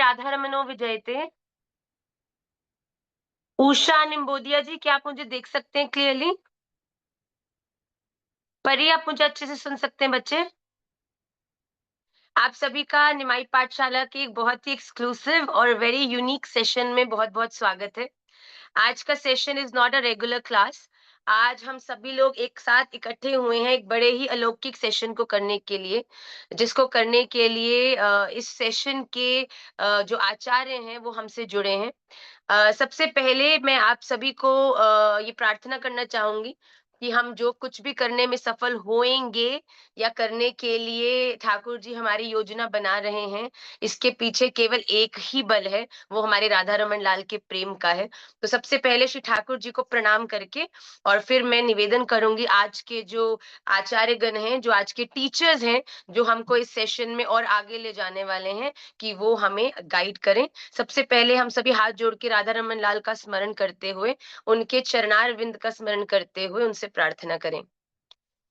राधारमणो विजयते। उषा निम्बोदिया जी, क्या आप मुझे देख सकते हैं क्लियरली? परी, आप मुझे अच्छे से सुन सकते हैं बच्चे? आप सभी का निमाई पाठशाला के एक बहुत ही एक्सक्लूसिव और वेरी यूनिक सेशन में बहुत-बहुत स्वागत है। आज का session is not a regular class. आज हम सभी लोग एक साथ इकट्ठे हुए हैं एक बड़े ही अलौकिक सेशन को करने के लिए, जिसको करने के लिए इस सेशन के जो आचार्य हैं वो हमसे जुड़े हैं। सबसे पहले मैं आप सभी को ये प्रार्थना करना चाहूंगी कि हम जो कुछ भी करने में सफल होएंगे या करने के लिए ठाकुर जी हमारी योजना बना रहे हैं, इसके पीछे केवल एक ही बल है, वो हमारे राधा रमन लाल के प्रेम का है। तो सबसे पहले श्री ठाकुर जी को प्रणाम करके और फिर मैं निवेदन करूंगी आज के जो आचार्य गण हैं, जो आज के टीचर्स हैं, जो हमको इस सेशन में और आगे ले जाने वाले हैं, कि वो हमें गाइड करें। सबसे पहले हम सभी हाथ जोड़ के राधा रमन लाल का स्मरण करते हुए, उनके चरणार विंद का स्मरण करते हुए उनसे प्रार्थना करें।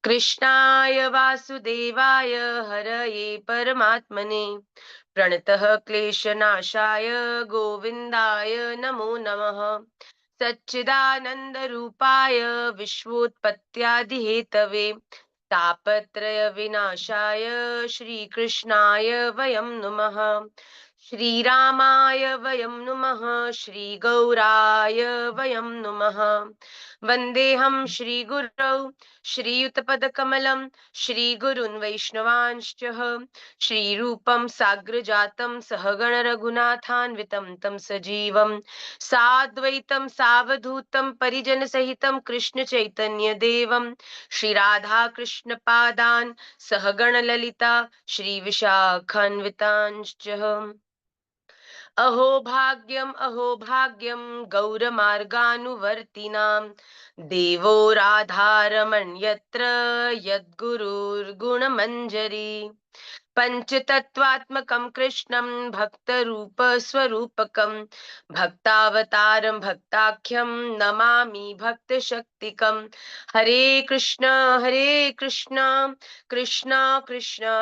कृष्णाय वासुदेवाय हरये परमात्मने प्रणतः क्लेशनाशाय गोविन्दाय नमो नमः। सच्चिदानंद रूपाय विश्वोत्पत्त्यादिहेतवे तापत्रय विनाशाय श्रीकृष्णाय वयं नुमः। श्रीरामाय वयं नुमः। श्रीगौराय वयं नुमः। वन्देऽहं श्रीगुरौ श्रीयुतपदकमलं श्रीगुरून् वैष्णवांश्च श्रीरूपं साग्रजातं सहगण रघुनाथान्वितं तं सजीवं साद्वैतं सावधूतं परिजनसहितं कृष्ण चैतन्य देवं श्री राधा कृष्ण पादान् सहगण ललिता श्री विशाखान्वितांश्च। अहो भाग्यं गौरमार्गानुवर्तिनां देवो राधारमण यत्र यद्गुरुर्गुणमञ्जरी पंचतत्वात्मकं कृष्णं भक्तरूपस्वरूपकं भक्तावतारं भक्ताख्यं नमामि भक्तशक्तिकं। हरे कृष्ण कृष्ण कृष्ण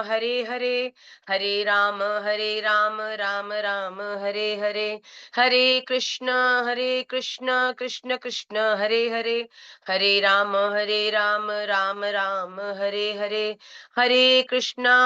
हरे हरे, हरे राम राम राम हरे हरे, हरे कृष्ण कृष्ण कृष्ण हरे हरे, हरे राम राम राम हरे हरे, हरे कृष्णा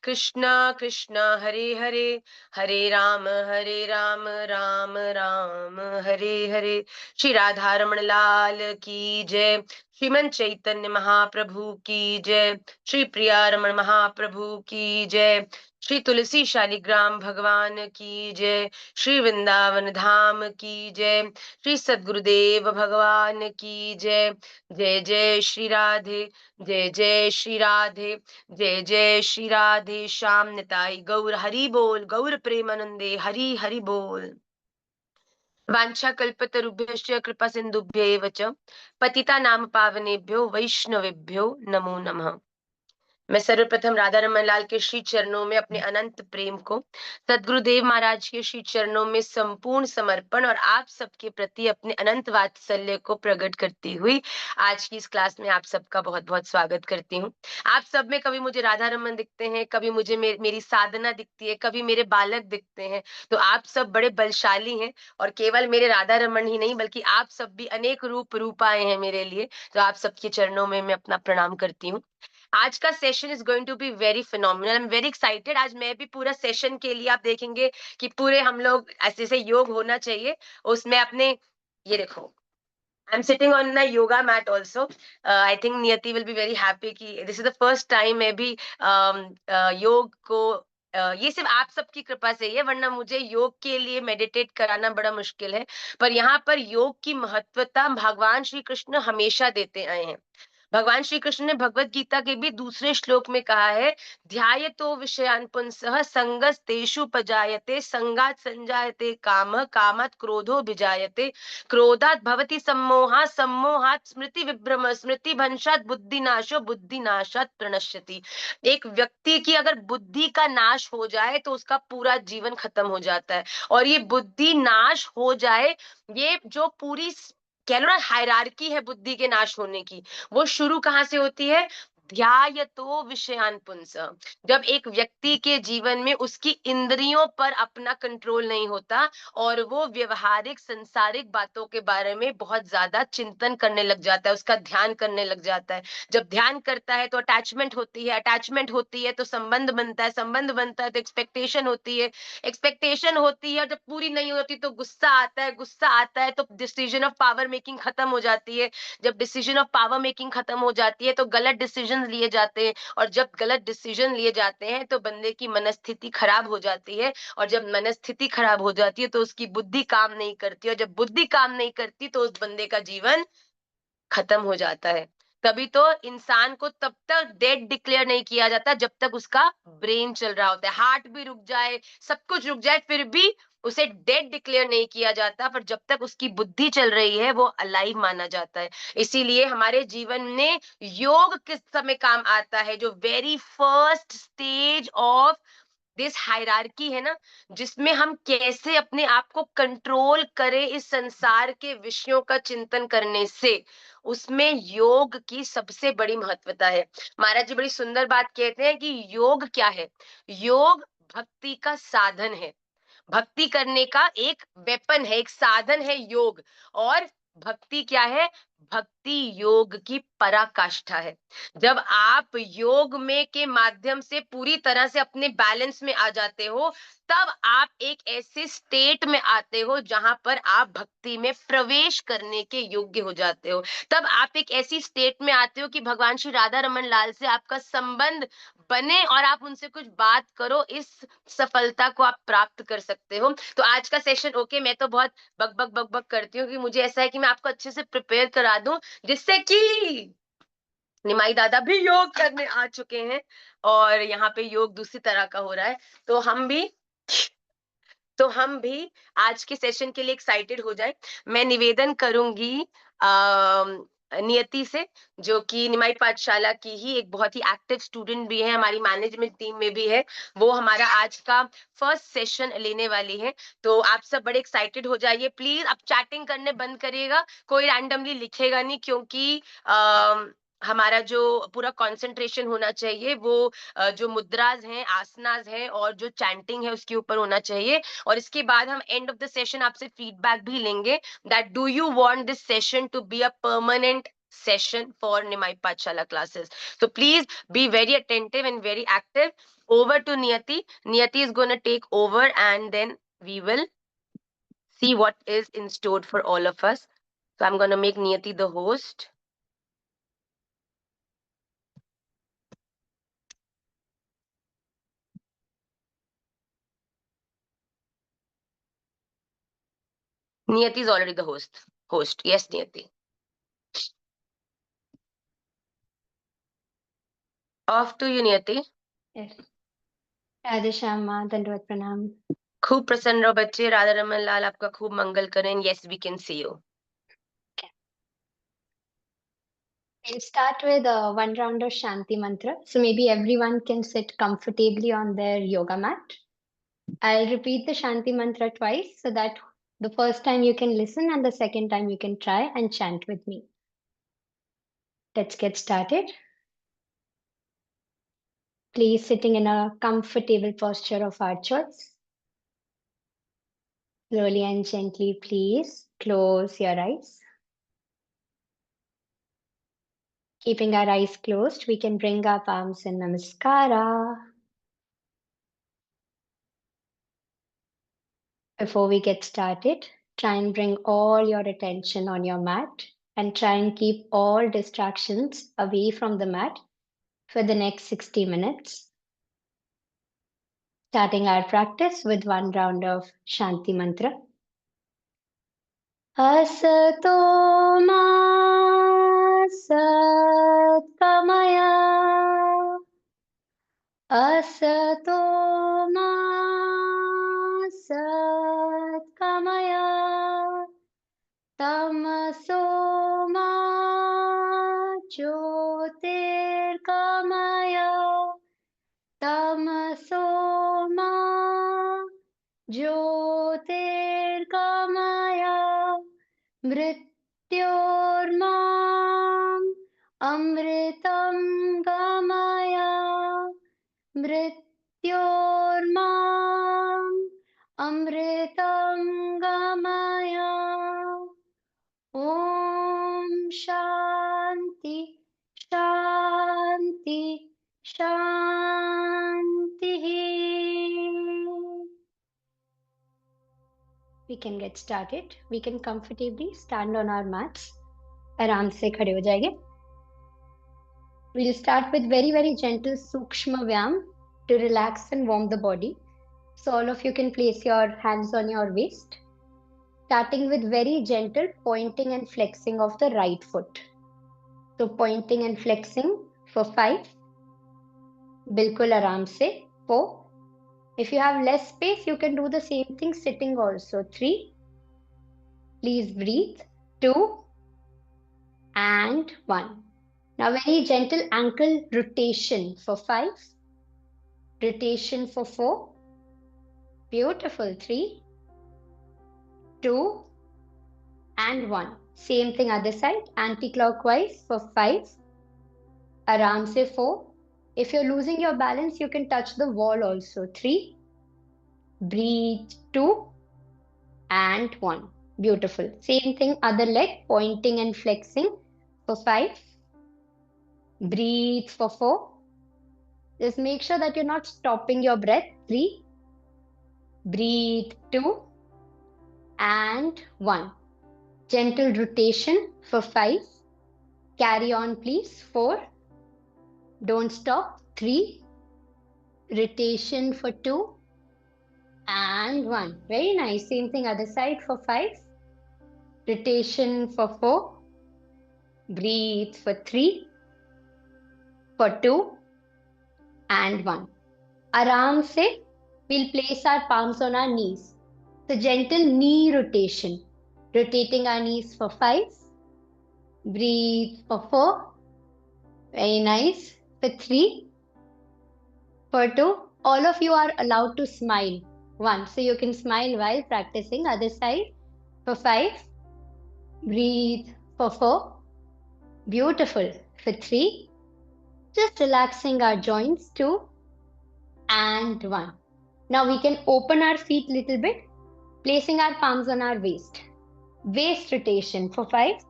कृष्णा कृष्णा हरे हरे, हरे राम राम राम हरे हरे। श्री राधा रमण लाल की जय। श्रीमन चैतन्य महाप्रभु की जय। श्री प्रिया रमण महाप्रभु की जय। श्री तुलसी शालिग्राम भगवान की जय। श्री वृंदावन धाम की जय। श्री सद्गुरुदेव भगवान की जय। जय जय श्री राधे, जय जय श्री राधे, जय जय श्री राधे श्याम निताई गौर हरि बोल, गौर प्रेमानंदे हरि हरि बोल। वाञ्छा कल्पतरुभ्यश्च कृपा सिन्धुभ्यैव च पतिता नाम पावनेभ्यो वैष्णवेभ्यो नमो नमः। मैं सर्वप्रथम राधा रमन लाल के श्री चरणों में अपने अनंत प्रेम को, सदगुरुदेव महाराज के श्री चरणों में संपूर्ण समर्पण और आप सबके प्रति अपने अनंत वात्सल्य को प्रकट करती हुई आज की इस क्लास में आप सबका बहुत बहुत स्वागत करती हूँ। आप सब में कभी मुझे राधा रमन दिखते हैं, कभी मुझे मेरी साधना दिखती है, कभी मेरे बालक दिखते हैं। तो आप सब बड़े बलशाली हैं और केवल मेरे राधा रमन ही नहीं बल्कि आप सब भी अनेक रूप आए हैं मेरे लिए। तो आप सबके चरणों में मैं अपना प्रणाम करती हूँ। आज का session is going to be very phenomenal. I am very excited. आज मैं भी पूरा सेशन के लिए आप देखेंगे कि पूरे हम लोग ऐसे ऐसे योग होना चाहिए उसमें अपने, ये देखो I am sitting on my yoga mat also. I think Niyati will be very happy कि this is the first time मैं भी योग को ये सिर्फ आप सबकी कृपा से ही है, वरना मुझे योग के लिए मेडिटेट कराना बड़ा मुश्किल है। पर यहाँ पर योग की महत्वता भगवान श्री कृष्ण हमेशा देते आए हैं। भगवान श्री कृष्ण ने भगवत गीता के भी दूसरे श्लोक में कहा है, ध्यायतो विषयान् पुंसः संगस्तेषु पजायते संगात् संजायते कामः कामात् क्रोधो विजायते क्रोधात् भवति सम्मोहात् सम्मोहात् स्मृति विभ्रम स्मृति भंशात् बुद्धिनाशो बुद्धिनाशात् प्रणश्यति। एक व्यक्ति की अगर बुद्धि का नाश हो जाए तो उसका पूरा जीवन खत्म हो जाता है। और ये बुद्धि नाश हो जाए, ये जो पूरी कह लो ना हायरार्की है बुद्धि के नाश होने की, वो शुरू कहाँ से होती है? ध्यायतो विषयान पुंस। जब एक व्यक्ति के जीवन में उसकी इंद्रियों पर अपना कंट्रोल नहीं होता और वो व्यवहारिक संसारिक बातों के बारे में बहुत ज्यादा चिंतन करने लग जाता है, उसका ध्यान करने लग जाता है। जब ध्यान करता है तो अटैचमेंट होती है तो संबंध बनता है, संबंध बनता है तो एक्सपेक्टेशन होती है, एक्सपेक्टेशन होती है, जब पूरी नहीं होती तो गुस्सा आता है, गुस्सा आता है तो डिसीजन ऑफ पावर मेकिंग खत्म हो जाती है, जब डिसीजन ऑफ पावर मेकिंग खत्म हो जाती है तो गलत डिसीजन लिए जाते हैं, और जब गलत डिसीजन लिए जाते हैं तो बंदे की मनस्थिति खराब हो जाती है, और जब मनस्थिति खराब हो जाती है तो उसकी बुद्धि काम नहीं करती, और जब बुद्धि काम नहीं करती तो उस बंदे का जीवन खत्म हो जाता है। तभी तो इंसान को तब तक डेड डिक्लेयर नहीं किया जाता जब तक उसका ब्रेन चल रहा होता है, हार्ट भी रुक जाए, सब कुछ रुक जाए, फिर भी उसे डेड डिक्लेयर नहीं किया जाता, पर जब तक उसकी बुद्धि चल रही है वो अलाइव माना जाता है। इसीलिए हमारे जीवन में योग किस समय काम आता है, जो very first stage of this hierarchy है ना, जिसमें हम कैसे अपने आप को कंट्रोल करें इस संसार के विषयों का चिंतन करने से, उसमें योग की सबसे बड़ी महत्वता है। महाराज जी बड़ी सुंदर बात कहते हैं कि योग क्या है? योग भक्ति का साधन है, भक्ति करने का एक वेपन है, एक साधन है योग। और भक्ति क्या है? भक्ति योग की पराकाष्ठा है। जब आप योग में के माध्यम से पूरी तरह से अपने बैलेंस में आ जाते हो, तब आप एक ऐसे स्टेट में आते हो जहां पर आप भक्ति में प्रवेश करने के योग्य हो जाते हो। तब आप एक ऐसी स्टेट में आते हो कि भगवान श्री राधा रमन लाल से आपका संबंध बने और आप उनसे कुछ बात करो, इस सफलता को आप प्राप्त कर सकते हो। तो आज का सेशन ओके, मैं तो बहुत बक बक बक बक करती हूँ कि मुझे ऐसा है कि मैं आपको अच्छे से प्रिपेयर करा दूं, जिससे कि निमाई दादा भी योग करने आ चुके हैं और यहाँ पे योग दूसरी तरह का हो रहा है। तो हम भी आज के सेशन के लिए एक्साइटेड हो जाए। मैं निवेदन करूंगी नियति से, जो कि निमाई पाठशाला की ही एक बहुत ही एक्टिव स्टूडेंट भी है, हमारी मैनेजमेंट टीम में भी है। वो हमारा आज का फर्स्ट सेशन लेने वाली है। तो आप सब बड़े एक्साइटेड हो जाइए। प्लीज आप चैटिंग करने बंद करिएगा, कोई रैंडमली लिखेगा नहीं, क्योंकि हमारा जो पूरा कंसंट्रेशन होना चाहिए वो जो मुद्राज हैं, आसनाज हैं और जो चैंटिंग है उसके ऊपर होना चाहिए। और इसके बाद हम एंड ऑफ द सेशन आपसे फीडबैक भी लेंगे that do you want this session to be a permanent session for Nimai Pathshala classes. So please be very attentive and very active. Over to Niyati. Niyati is going to take over and then we will see what is in store for all of us. So I'm going to make Niyati the host. Niyati is already the host. Host. Yes, Niyati. Off to you, Niyati. Yes. Radhe Shyam माँ, दंडवत प्रणाम। खूब प्रसन्न रहो बच्चे, राधा रमन लाल आपका खूब मंगल करें। Yes, we can see you. We'll start with one round of Shanti Mantra. So maybe everyone can sit comfortably on their yoga mat. I'll repeat the Shanti Mantra twice so that the first time you can listen and the second time you can try and chant with me. Let's get started. Please sitting in a comfortable posture of our choice. Slowly and gently, please close your eyes. Keeping our eyes closed, we can bring our palms in Namaskara. Before we get started, try and bring all your attention on your mat and try and keep all distractions away from the mat for the next 60 minutes. Starting our practice with one round of Shanti Mantra. Asato ma satkamaya. Asato ma satkamaya. Tamaso ma jyotirgamaya. Tamaso ma jyotirgamaya. Mrityormam amritam We can get started. We can comfortably stand on our mats. आराम से खड़े हो जाएंगे. We'll start with very gentle Sukshma Vyam to relax and warm the body. So all of you can place your hands on your waist, starting with very gentle pointing and flexing of the right foot. So pointing and flexing for 5. बिल्कुल आराम से 4. If you have less space, you can do the same thing sitting also. 3. Please breathe. 2 and 1. Now very gentle ankle rotation for 5. Rotation for 4. Beautiful. 3, 2 and 1. Same thing other side. Anti-clockwise for 5. Aram se 4. If you're losing your balance, you can touch the wall also. 3. Breathe. 2 and 1. Beautiful. Same thing other leg. Pointing and flexing for 5. Breathe for 4. Just make sure that you're not stopping your breath. 3. Breathe. 2 and 1. Gentle rotation for 5. Carry on please. 4. Don't stop. 3. Rotation for 2 and 1. Very nice. Same thing other side for 5. Rotation for 4. Breathe for 3. For 2 and 1. Aram se we'll place our palms on our knees. So gentle knee rotation. Rotating our knees for 5. Breathe for 4. Very nice. For 3. For 2. All of you are allowed to smile. 1. So you can smile while practicing. Other side. For 5. Breathe for 4. Beautiful. For 3. Just relaxing our joints. 2 and 1. Now we can open our feet little bit, placing our palms on our waist. Waist rotation for 5.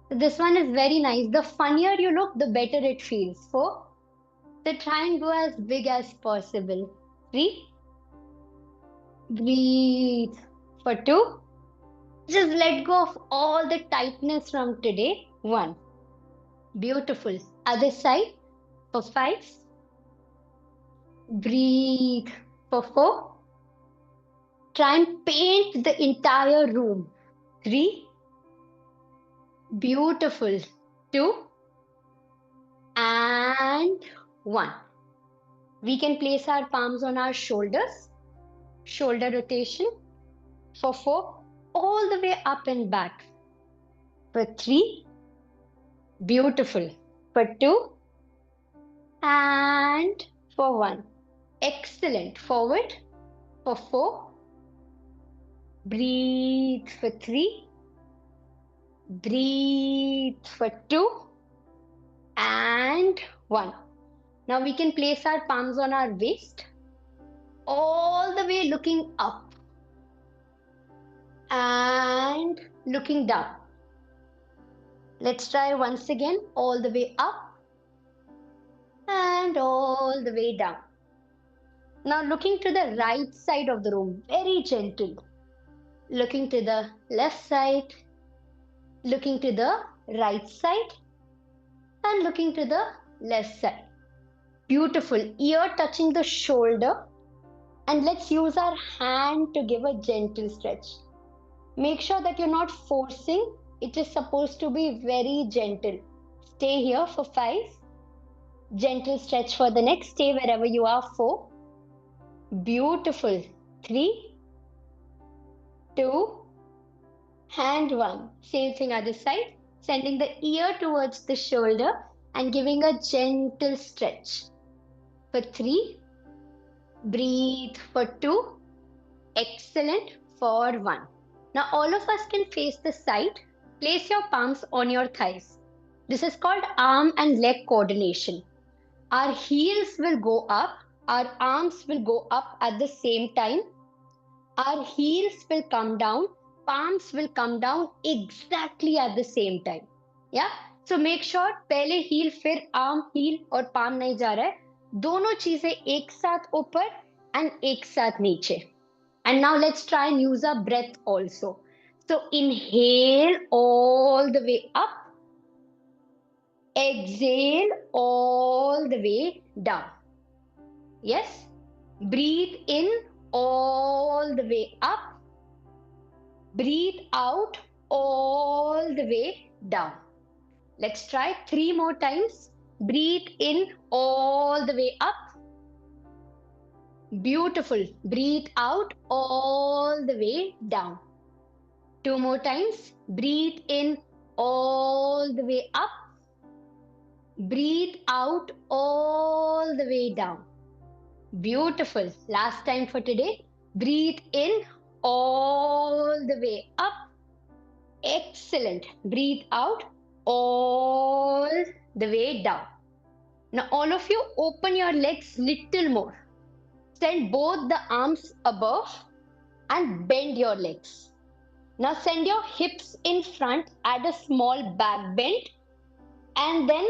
So this one is very nice. The funnier you look, the better it feels. 4. So try and go as big as possible. 3. Breathe for 2. Just let go of all the tightness from today. 1. Beautiful. Other side for 5. Breathe for 4. Try and paint the entire room. 3. Beautiful. 2 and 1. We can place our palms on our shoulders. Shoulder rotation for 4. All the way up and back. For 3. Beautiful. For 2 and for 1. Excellent. Forward for 4. Breathe for 3. Breathe for 2 and 1. Now we can place our palms on our waist, all the way looking up and looking down. Let's try once again, all the way up and all the way down. Now looking to the right side of the room, very gentle. Looking to the left side, looking to the right side and looking to the left side. Beautiful. Ear touching the shoulder, and let's use our hand to give a gentle stretch. Make sure that you're not forcing. It is supposed to be very gentle. Stay here for 5. Gentle stretch for the next. Stay wherever you are. 4. Beautiful. 3, 2 and 1. Same thing other side. Sending the ear towards the shoulder and giving a gentle stretch. For 3. Breathe for 2. Excellent. For 1. Now all of us can face the side. Place your palms on your thighs. This is called arm and leg coordination. Our heels will go up. Our arms will go up at the same time. Our heels will come down. Palms will come down exactly at the same time. Yeah? So make sure पहले heel फिर arm, heel और palm नहीं जा रहा है. दोनों चीजें एक साथ ऊपर and एक साथ नीचे. And now let's try and use our breath also. So inhale all the way up, exhale all the way down. Yes? Breathe in all the way up, breathe out all the way down. Let's try 3 more times. Breathe in all the way up. Beautiful. Breathe out all the way down. 2 more times. Breathe in all the way up. Breathe out all the way down. Beautiful. Last time for today. Breathe in all the way up. Excellent. Breathe out all the way down. Now all of you open your legs little more. Send both the arms above and bend your legs. Now send your hips in front, add a small back bend, and then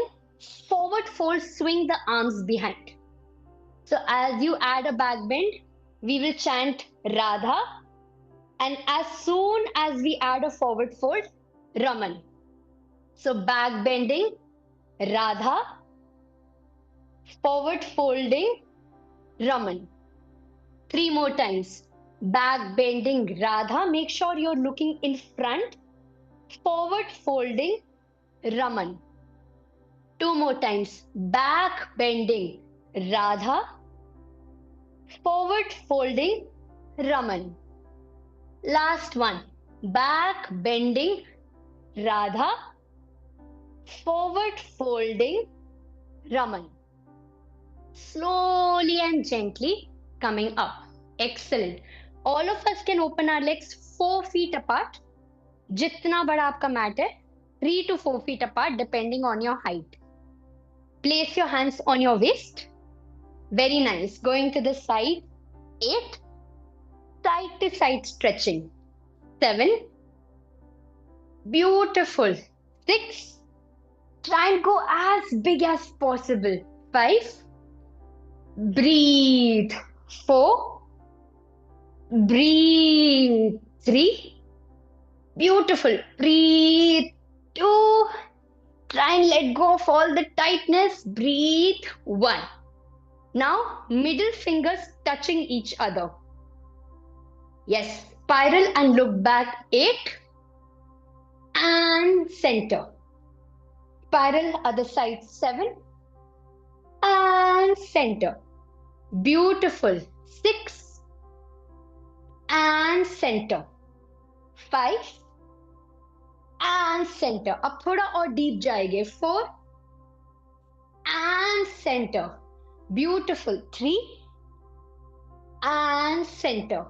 forward fold, swing the arms behind. So as you add a back bend, we will chant Radha, and as soon as we add a forward fold, Raman. So back bending, Radha, forward folding, Raman. 3 more times. Back bending, Radha. Make sure you're looking in front. Forward folding, Raman. 2 more times. Back bending, Radha. Forward folding, Raman. Last one. Back bending, Radha. Forward folding, Raman. Slowly and gently coming up. Excellent. All of us can open our legs 4 feet apart. जितना बड़ा आपका mat है, 3 to 4 feet apart depending on your height. Place your hands on your waist. Very nice. Going to the side. 8. Side to side stretching. 7. Beautiful. 6. Try and go as big as possible. 5. Breathe. 4. Breathe. 3. Beautiful. Breathe. 2. Try and let go of all the tightness. Breathe. 1. Now, middle fingers touching each other. Yes, spiral and look back. 8. And center. Spiral other side. 7. And center. Beautiful. 6. And center. 5. And center. अब थोड़ा और deep जाएंगे. 4. And center. Beautiful. 3. And center.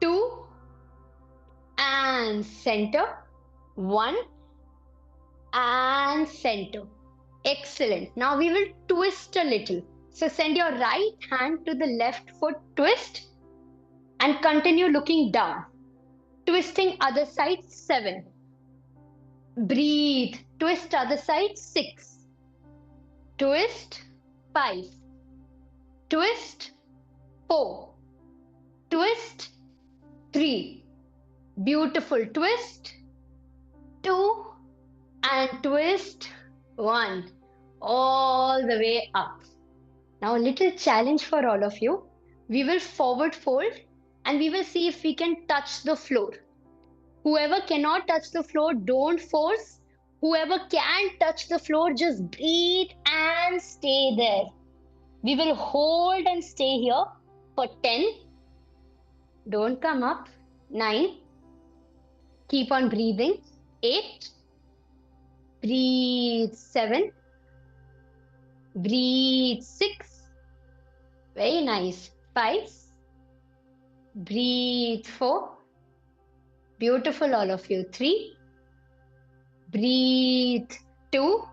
2. And center. 1. And center. Excellent. Now we will twist a little. So send your right hand to the left foot, twist, and continue looking down. Twisting other side. 7. Breathe. Twist other side. 6. Twist. 5. Twist. 4. Twist. 3. Beautiful. Twist. 2. And twist. 1. All the way up. Now a little challenge for all of you. We will forward fold and we will see if we can touch the floor. Whoever cannot touch the floor, don't force. Whoever can touch the floor, just breathe and stay there. We will hold and stay here for 10. Don't come up. 9. Keep on breathing. 8. Breathe. 7. Breathe. 6. Very nice. 5. Breathe. 4. Beautiful, all of you. 3. Breathe. 2.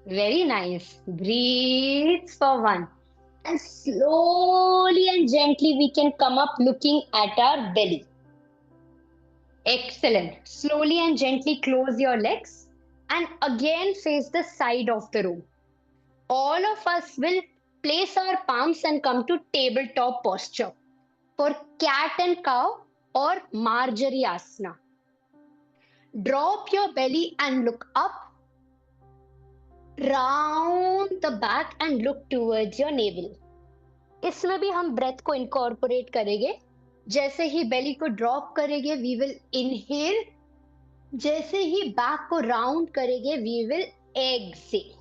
Very nice. Breathe for 1. And slowly and gently we can come up looking at our belly. Excellent. Slowly and gently close your legs and again face the side of the room. All of us will place our palms and come to tabletop posture. for cat and cow or Marjariasana. Drop your belly and look up, round the back and look towards your navel. इसमें भी हम breath को incorporate करेंगे. जैसे ही बेली को drop करेंगे we will inhale. जैसे ही बैक को राउंड करेंगे we will exhale.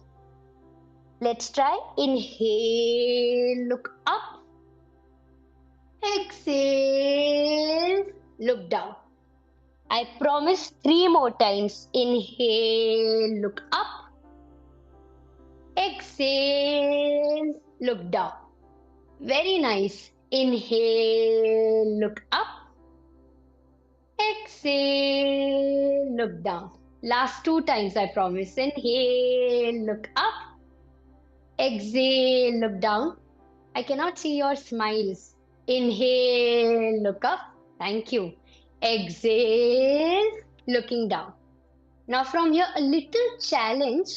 Let's try. Inhale, look up. Exhale, look down. I promise 3 more times. Inhale, look up. Exhale, look down. Very nice. Inhale, look up. Exhale, look down. Last 2 times, I promise. Inhale, look up. Exhale, look down. I cannot see your smiles. Inhale, look up. Thank you. Exhale, looking down. Now from here, a little challenge.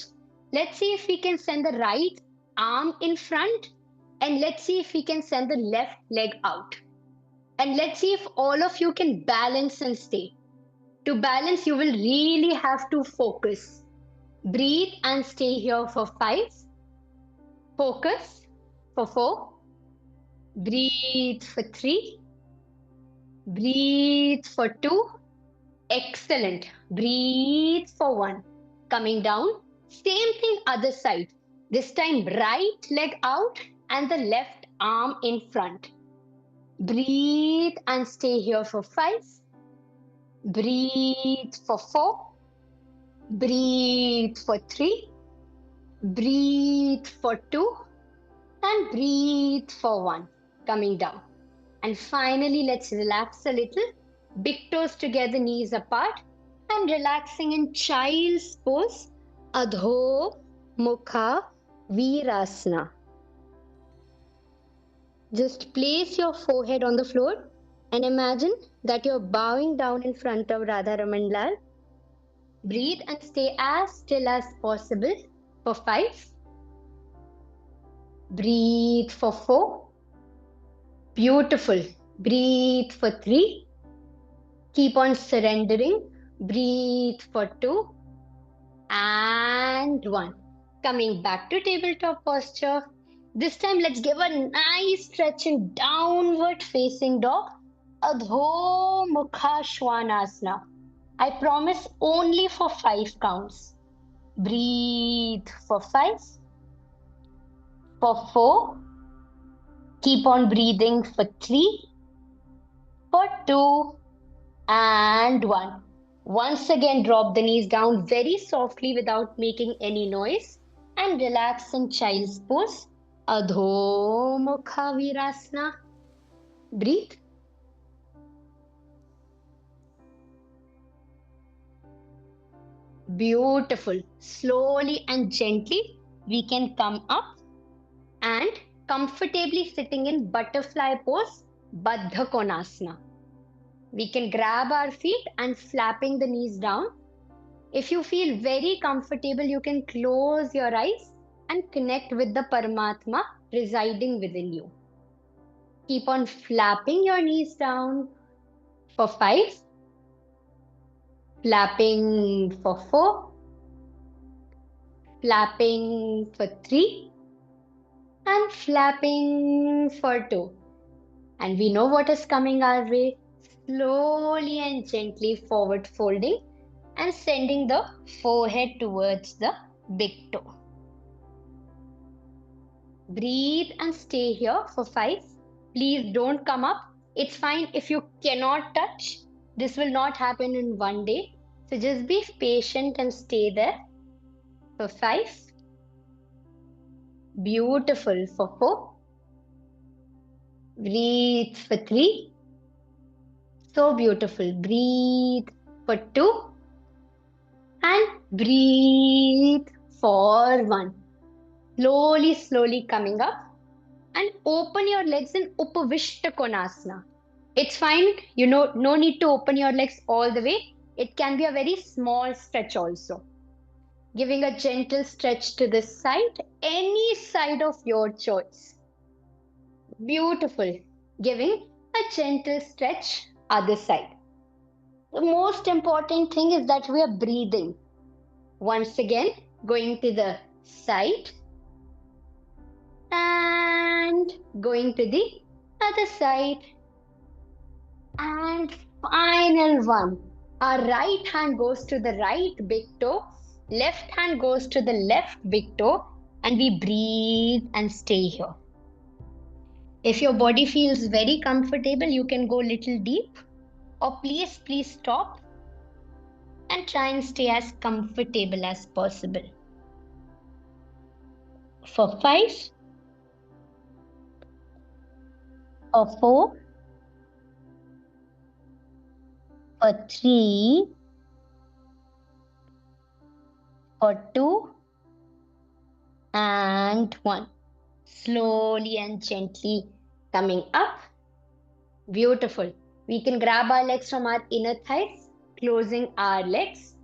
Let's see if we can send the right arm in front, and let's see if we can send the left leg out. And let's see if all of you can balance and stay. To balance, you will really have to focus. Breathe and stay here for 5. Focus for 4. Breathe for 3. Breathe for 2. Excellent. Breathe for 1. Coming down. Same thing other side. This time right leg out and the left arm in front. Breathe and stay here for 5. Breathe for 4. Breathe for 3. Breathe for 2. And breathe for 1. Coming down. And finally, let's relax a little. Big toes together, knees apart. And relaxing in child's pose. Adho Mukha Virasana. Just place your forehead on the floor and imagine that you're bowing down in front of Radha Raman Lal. Breathe and stay as still as possible for 5. Breathe for 4. Beautiful. Breathe for 3. Keep on surrendering. Breathe for 2. And 1. Coming back to tabletop posture. This time let's give a nice stretch in downward facing dog. Adho Mukha Svanasana. I promise only for 5 counts. Breathe for 5. For 4. Keep on breathing for 3. For 2. And 1. Once again, drop the knees down very softly without making any noise and relax in child's pose. Adho Mukha Virasana. Breathe. Beautiful. Slowly and gently, we can come up and comfortably sitting in butterfly pose, Baddha Konasana. We can grab our feet and flapping the knees down. If you feel very comfortable, you can close your eyes and connect with the Paramatma residing within you. Keep on flapping your knees down for 5. Flapping for 4. Flapping for 3. And flapping for 2. And we know what is coming our way. Slowly and gently forward folding and sending the forehead towards the big toe. Breathe and stay here for 5. Please don't come up. It's fine if you cannot touch. This will not happen in one day. So just be patient and stay there for 5. Beautiful for 4. Breathe for 3. So beautiful. Breathe for 2. And breathe for 1. Slowly coming up. And open your legs in Upavishta Konasana. It's fine. No need to open your legs all the way. It can be a very small stretch also. Giving a gentle stretch to this side. Any side of your choice. Beautiful. Giving a gentle stretch other side. The most important thing is that we are breathing. Once again, going to the side and going to the other side. And final one. Our right hand goes to the right big toe, left hand goes to the left big toe, and we breathe and stay here. If your body feels very comfortable, you can go little deep, or please stop and try and stay as comfortable as possible. For 5, for 4, for 3, for 2, and 1. Slowly and gently coming up. Beautiful. We can grab our legs from our inner thighs, closing our legs,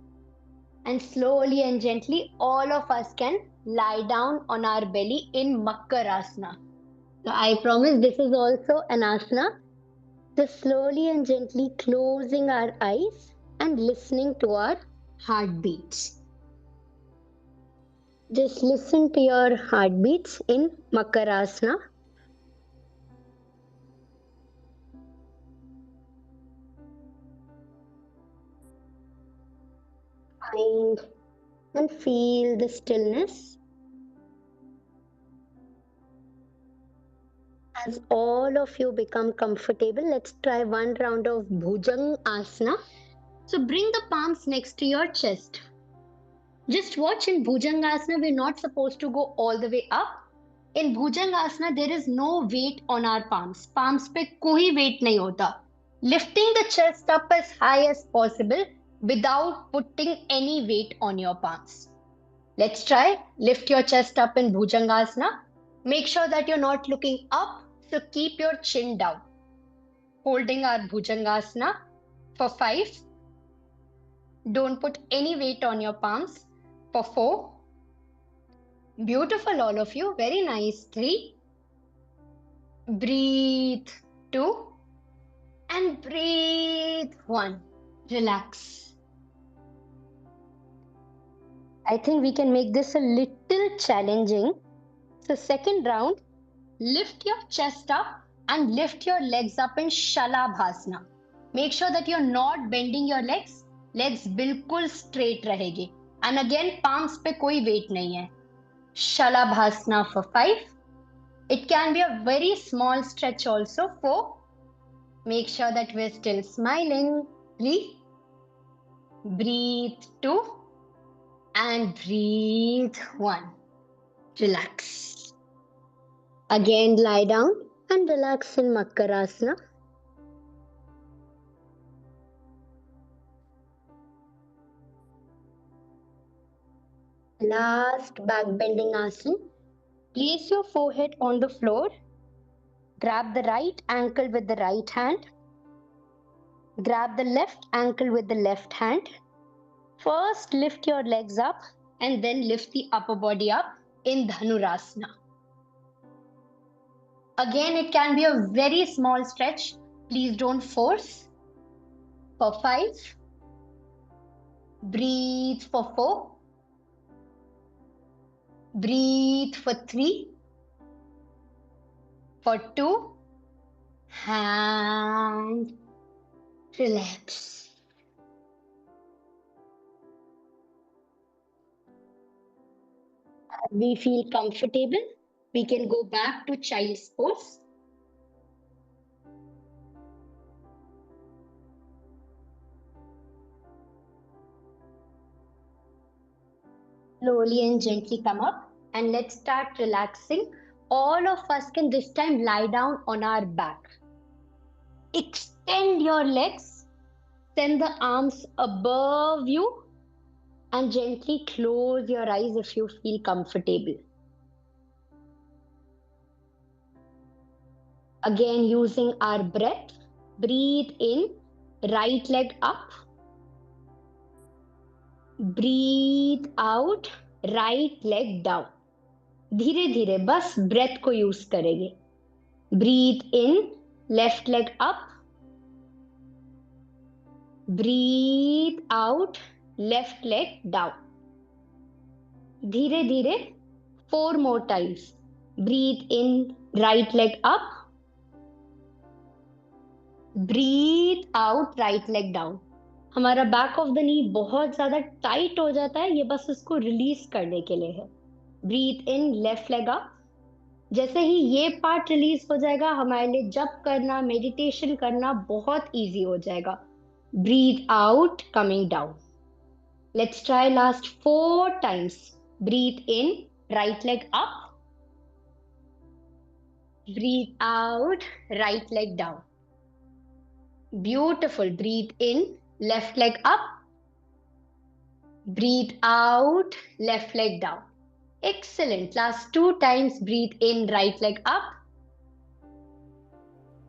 and slowly and gently all of us can lie down on our belly in Makarasana. So I promise this is also an asana. So slowly and gently closing our eyes and listening to our heartbeats. Just listen to your heartbeats in Makarasana. Find and feel the stillness. As all of you become comfortable, let's try one round of Bhujang Asana. So bring the palms next to your chest. Just watch, in Bhujangasana, we're not supposed to go all the way up. In Bhujangasana, there is no weight on our palms. Palms पे कोई weight नहीं होता. Lifting the chest up as high as possible without putting any weight on your palms. Let's try. Lift your chest up in Bhujangasana. Make sure that you're not looking up, so keep your chin down. Holding our Bhujangasana for 5. Don't put any weight on your palms. For 4. Beautiful, all of you. Very nice. 3. Breathe. 2. And breathe. 1. Relax. I think we can make this a little challenging. So second round, lift your chest up and lift your legs up in Shalabhasana. Make sure that you're not bending your legs. Legs बिल्कुल straight रहेगी. And again, palms पे कोई weight नहीं है. Shalabhasana for 5. It can be a very small stretch also for. Make sure that we're still smiling. 3. Breathe. 2. And breathe. 1. Relax. Again, lie down and relax in Makarasana. Last back bending asana. Place your forehead on the floor. Grab the right ankle with the right hand. Grab the left ankle with the left hand. First, lift your legs up and then lift the upper body up in Dhanurasana. Again, it can be a very small stretch. Please don't force. For 5. Breathe for 4. Breathe for 3. For 2. And relax. As we feel comfortable, we can go back to child's pose. Slowly and gently come up and let's start relaxing. All of us can this time lie down on our back. Extend your legs, send the arms above you, and gently close your eyes if you feel comfortable. Again, using our breath, breathe in, right leg up. Breathe out, right leg down. धीरे धीरे बस breath को use करेंगे. Breathe in, left leg up, breathe out, left leg down. धीरे धीरे 4 more times. Breathe in, right leg up, breathe out, right leg down. हमारा back of the knee बहुत ज्यादा टाइट हो जाता है, ये बस इसको रिलीज करने के लिए है. ब्रीथ इन, लेफ्ट लेग अप. जैसे ही ये पार्ट रिलीज हो जाएगा, हमारे लिए जप करना, मेडिटेशन करना बहुत इजी हो जाएगा. Breathe out, coming down. Let's try last 4 times. Breathe in, right leg up, breathe out, right leg down. Beautiful. Breathe in, left leg up, breathe out, left leg down. Excellent. Last 2 times. Breathe in, right leg up,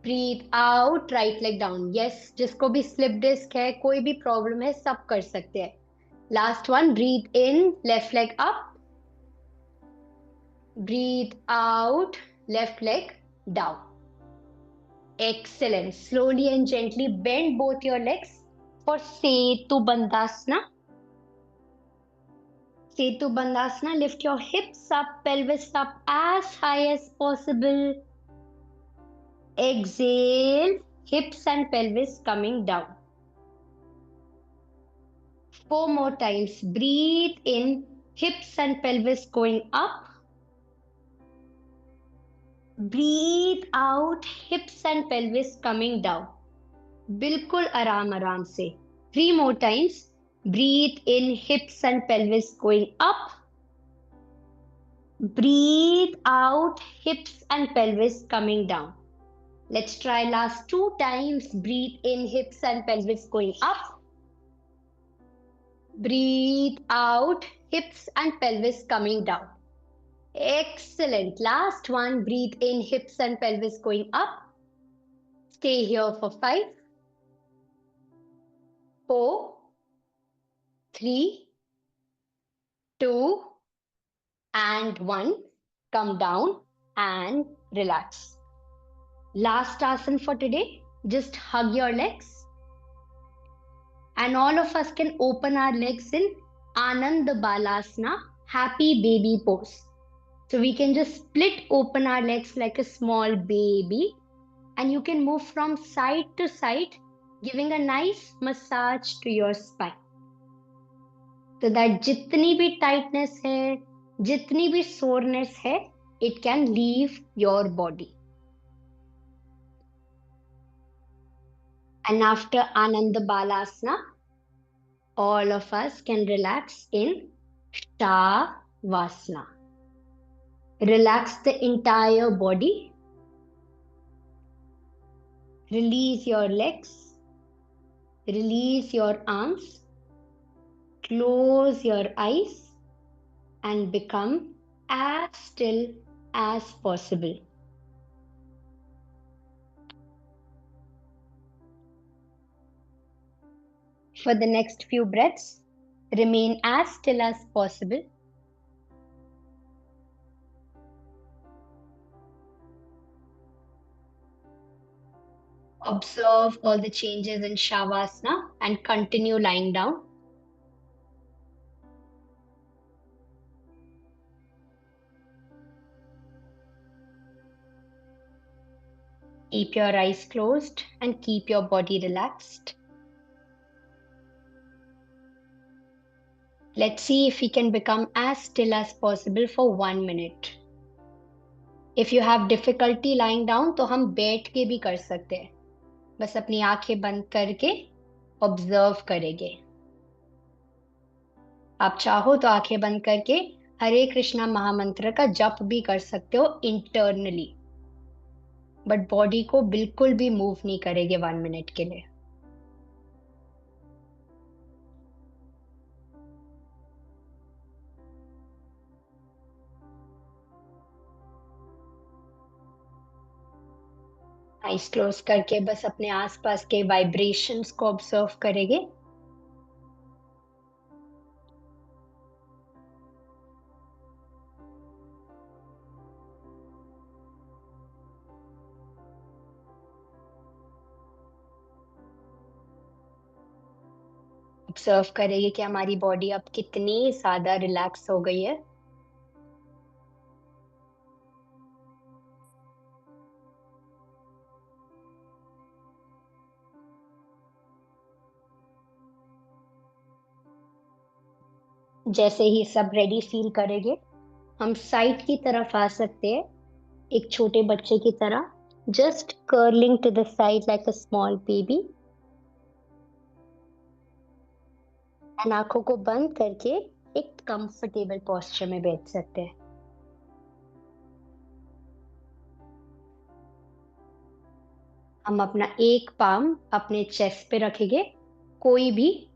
breathe out, right leg down. Yes, जिसको भी slip disc है, कोई भी problem है, सब कर सकते हैं. Last one. Breathe in, left leg up, breathe out, left leg down. Excellent. Slowly and gently bend both your legs for Setu Bandhasana. Setu Bandhasana, lift your hips up, pelvis up as high as possible. Exhale, hips and pelvis coming down. 4 more times. Breathe in, hips and pelvis going up. Breathe out, hips and pelvis coming down. बिल्कुल आराम आराम से. 3 more times. Breathe in, hips and pelvis going up. Breathe out, hips and pelvis coming down. Let's try last 2 times. Breathe in, hips and pelvis going up. Breathe out, hips and pelvis coming down. Excellent. Last one. Breathe in, hips and pelvis going up. Stay here for 5, 4, 3, 2, and 1. Come down and relax. Last asana for today. Just hug your legs. And all of us can open our legs in Anand Balasana, happy baby pose. So we can just split open our legs like a small baby, and you can move from side to side, giving a nice massage to your spine. So that jitni bhi tightness hai, jitni bhi soreness hai, it can leave your body. And after Ananda Balasana, all of us can relax in Shavasana. Relax the entire body. Release your legs. Release your arms. Close your eyes and become as still as possible. For the next few breaths, remain as still as possible. Observe all the changes in Shavasana and continue lying down. Keep your eyes closed and keep your body relaxed. Let's see if we can become as still as possible for 1 minute. If you have difficulty lying down, तो हम बैठ के भी कर सकते हैं. बस अपनी आंखें बंद करके ऑब्जर्व करेंगे. आप चाहो तो आंखें बंद करके हरे कृष्णा महामंत्र का जप भी कर सकते हो इंटरनली, बट बॉडी को बिल्कुल भी मूव नहीं करेंगे 1 मिनट के लिए. आईज क्लोज करके बस अपने आसपास के वाइब्रेशंस को ऑब्जर्व करेंगे. ऑब्जर्व करेंगे कि हमारी बॉडी अब कितनी ज्यादा रिलैक्स हो गई है। जैसे ही सब रेडी फील करेंगे, हम साइड की तरफ आ सकते हैं, एक छोटे बच्चे की तरह, just curling to the side like a small baby. And आंखों को बंद करके एक कंफर्टेबल पोस्चर में बैठ सकते हैं। हम अपना एक पाम अपने चेस्ट पे रखेंगे, कोई भी,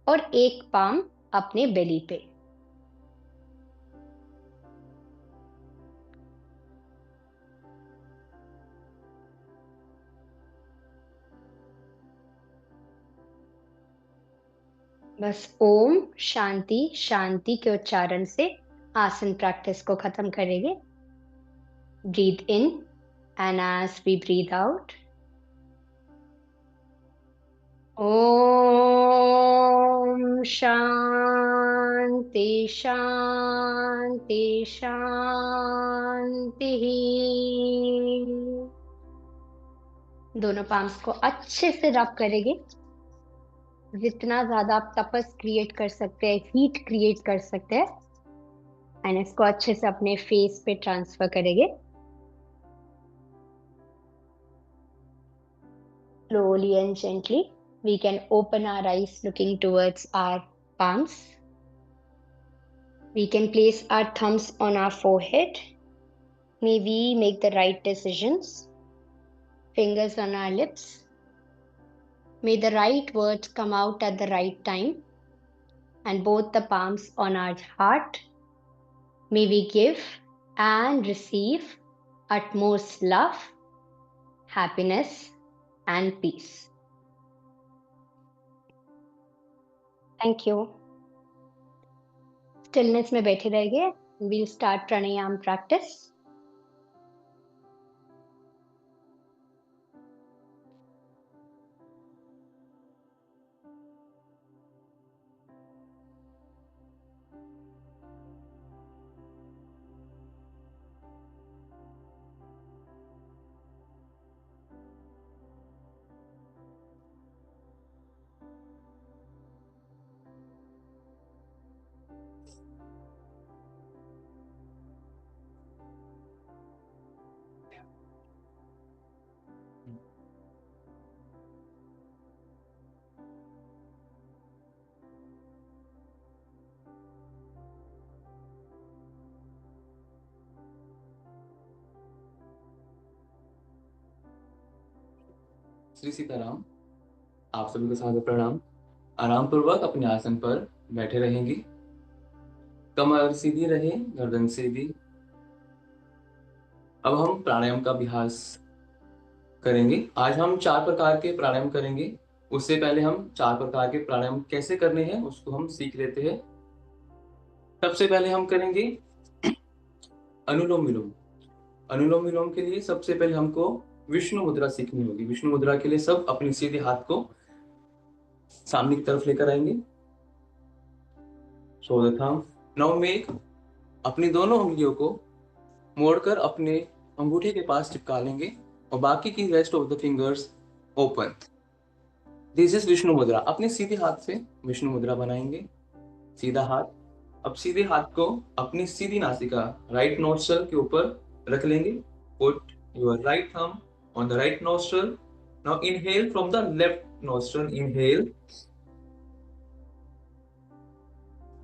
और एक पाम अपने बेली पे। बस ओम शांति शांति के उच्चारण से आसन प्रैक्टिस को खत्म करेंगे। Breathe in and as we breathe out, ओम शांति शांति शांति। दोनों पाम्स को अच्छे से रब करेंगे। जितना ज्यादा आप तपस क्रिएट कर सकते हैं, हीट क्रिएट कर सकते हैं, एंड इसको अच्छे से अपने फेस पे ट्रांसफर करेंगे। Slowly and gently, we can open our eyes looking towards our palms. We can place our thumbs on our forehead. May we make the right decisions. Fingers on our lips. May the right words come out at the right time. And both the palms on our heart. May we give and receive utmost love, happiness, and peace. Thank you. Stillness में बैठे रहिए. We'll start pranayam practice. Shri Sitaram. आप सभी को सादर प्रणाम। आराम पूर्वक अपने आसन पर बैठे रहेंगे। कमर सीधी रहे, गर्दन सीधी। अब हम प्राणायाम का अभ्यास करेंगे। आज हम 4 प्रकार के प्राणायाम करेंगे। उससे पहले हम 4 प्रकार के प्राणायाम कैसे करने हैं उसको हम सीख लेते हैं। सबसे पहले हम करेंगे अनुलोम विलोम। अनुलोम विलोम के लिए सबसे पहले हमको विष्णु मुद्रा सीखनी होगी। विष्णु मुद्रा के लिए सब अपने सीधे हाथ को सामने की तरफ लेकर आएंगे। Show the thumb. Now make, अपनी दोनों उंगलियों को मोड़कर अपने अंगूठे के पास चिपका लेंगे और बाकी की rest of the fingers open. This is Vishnu मुद्रा। अपने सीधे हाथ से विष्णु मुद्रा बनाएंगे। सीधा हाथ। अब सीधे हाथ को अपनी सीधी नासिका राइट नोस्ट्रल के ऊपर रख लेंगे। Put your right thumb on the right nostril. Now inhale from the left nostril. Inhale.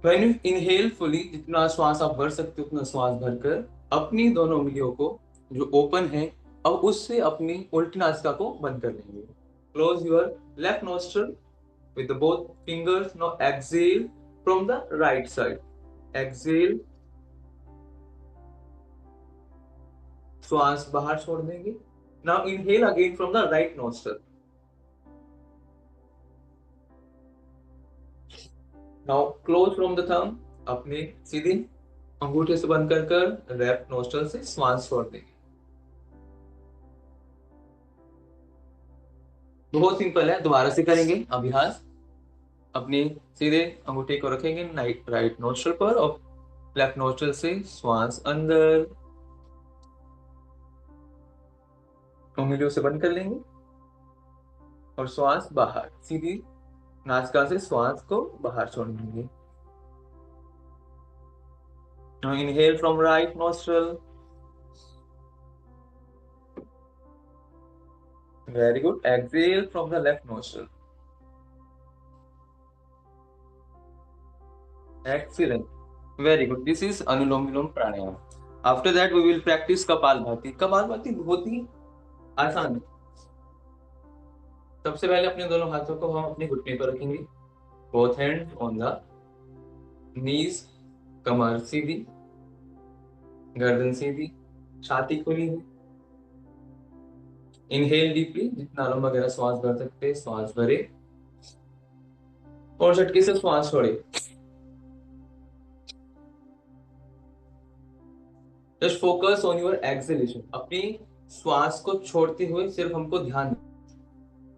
When you inhale fully, जितना श्वास आप भर सकते हो उतना श्वास भरकर अपनी दोनों उंगलियों को जो ओपन है अब उससे अपनी उल्टी नासिका को बंद कर लेंगे। Close your left nostril with the both fingers. Now exhale from the right side. Exhale. श्वास बाहर छोड़ देंगे। Now inhale again from the right nostril. Now close from the thumb. अपने सीधे अंगूठे से बंद कर लेफ्ट नोस्ट्रल से श्वास छोड़ देंगे। बहुत सिंपल है, दोबारा से करेंगे अभ्यास। अपने सीधे अंगूठे को रखेंगे राइट नोस्ट्रल पर और लेफ्ट नोस्ट्रल से श्वास अंदर, उंगलियों से बंद कर लेंगे और श्वास बाहर, सीधी नासिका से श्वास को बाहर छोड़ेंगे। Now inhale from right nostril. Very good. Exhale from the left nostril. Excellent. Very good. This is Anulom Vilom Pranayam. After that we will practice Kapalbhati. Kapalbhati बहुत ही आसान है। सबसे पहले अपने दोनों हाथों को हम अपने घुटने पर रखेंगे, both hands on the knees, कमर सीधी, गर्दन सीधी, छाती खुली हुई। इनहेल डीपली, जितना लंबा गहरा श्वास भर सकते हैं श्वास भरे और झटके से श्वास छोड़े। Just focus on your exhalation. अपनी श्वास को छोड़ते हुए सिर्फ हमको ध्यान,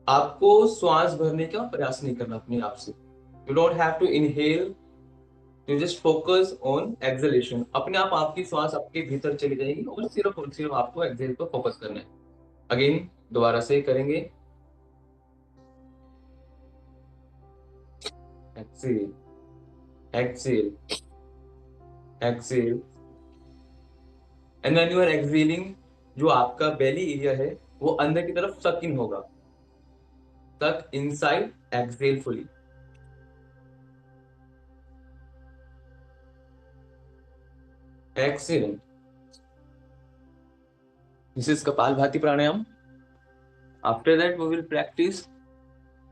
आपको श्वास भरने का प्रयास नहीं करना अपने आप से। You don't have to inhale, you just focus on exhalation. अपने आप आपकी श्वास आपके भीतर चली जाएगी और सिर्फ आपको एक्सहेल पर फोकस करना है। अगेन दोबारा से करेंगे। Exhale, exhale, exhale. And when you are exhaling, जो आपका बेली एरिया है वो अंदर की तरफ सक इन होगा, suck inside, exhale fully. Excellent. This is Kapalbhati Pranayam. After that we will practice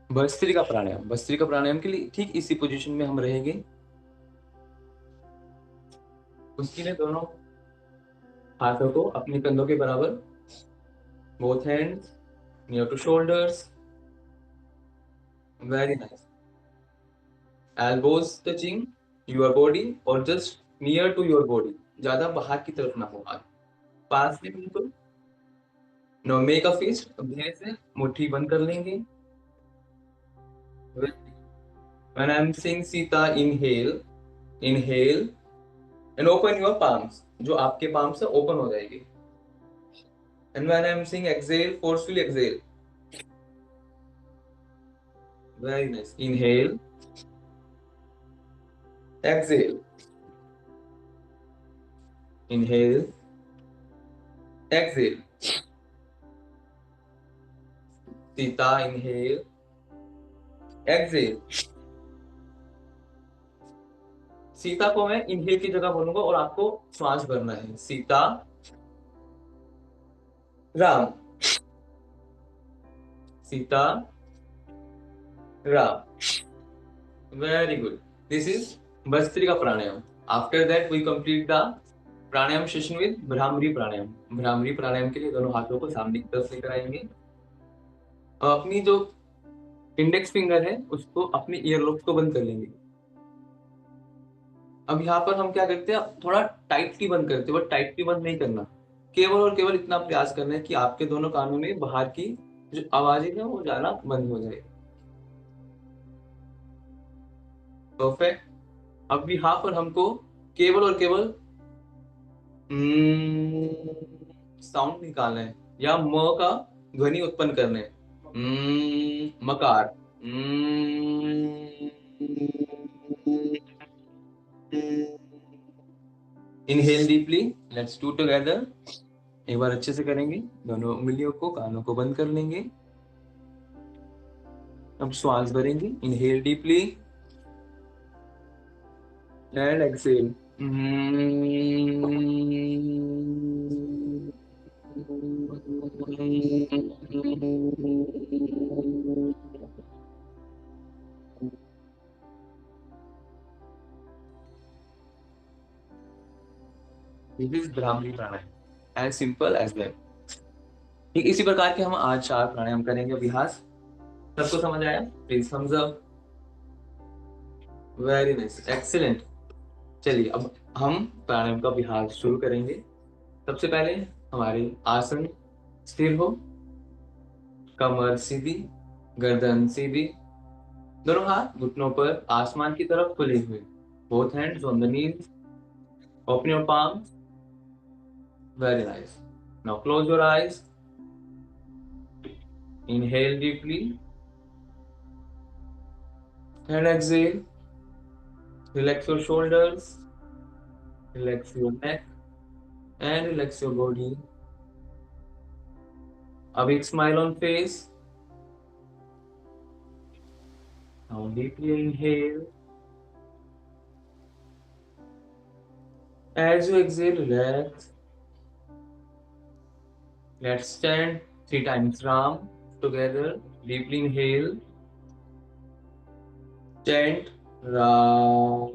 Bhastrika pranayama. भस्त्रिका प्राणायाम के लिए ठीक इसी पोजीशन में हम रहेंगे। उसके लिए दोनों हाथों को अपने कंधों के बराबर, both hands near to shoulders, very nice, elbows touching your body or just near to your body, ज्यादा बाहर की तरफ ना हो, पास में बिल्कुल। Now make a fist, अब धीरे से मुट्ठी बंद कर लेंगे। When I am saying Sita, inhale, inhale and open your palms, जो आपके palms से open हो जाएगी। And when I am saying exhale, forcefully exhale. Very nice. Inhale, exhale, inhale, exhale. Sita, inhale, exhale. Sita को मैं इनहेल की जगह बोलूंगा और आपको श्वास भरना है। Sita Ram, Sita Ram. Very good. This is Bhastrika pranayama. After that we complete the pranayama session with Bhramari pranayama. भ्रामरी प्राणायाम के लिए दोनों हाथों को सामने की तरफ लेकर आएंगे। अपनी जो इंडेक्स फिंगर है उसको अपने ईयरलोब्स को बंद कर लेंगे। अब यहाँ पर हम क्या करते हैं, थोड़ा टाइटली बंद करते हैं, बट टाइटली बंद नहीं करना। केवल और केवल इतना प्रयास करना है कि आपके दोनों कानों में बाहर की जो आवाजें हैं वो जाना बंद हो जाए। परफेक्ट। अब यहाँ पर हमको केवल और केवल साउंड निकालना है या म का ध्वनि उत्पन्न करना है। मकार। Inhale deeply, let's do together. एक बार अच्छे से करेंगे। दोनों उंगलियों को, कानों को बंद कर लेंगे। अब श्वास भरेंगे। Inhale deeply and exhale. This is Bhramari pranayama, as simple as that. ठीक इसी प्रकार के हम आज 4 प्राणायाम करेंगे अभ्यास। सबको समझ आया? Please thumbs up. Very nice, excellent. चलिए अब हम प्राणायाम का अभ्यास शुरू करेंगे। सबसे पहले हमारे आसन स्थिर हो, कमर सीधी, गर्दन सीधी, दोनों हाथ घुटनों पर आसमान की तरफ खुले हुए, both hands on the knees. Open your palms. Very nice. Now close your eyes. Inhale deeply and exhale. Relax your shoulders, relax your neck, and relax your body. A big smile on face. Now deeply inhale. As you exhale, relax. Let's stand 3 times Ram together. Deeply inhale. Chant Ram.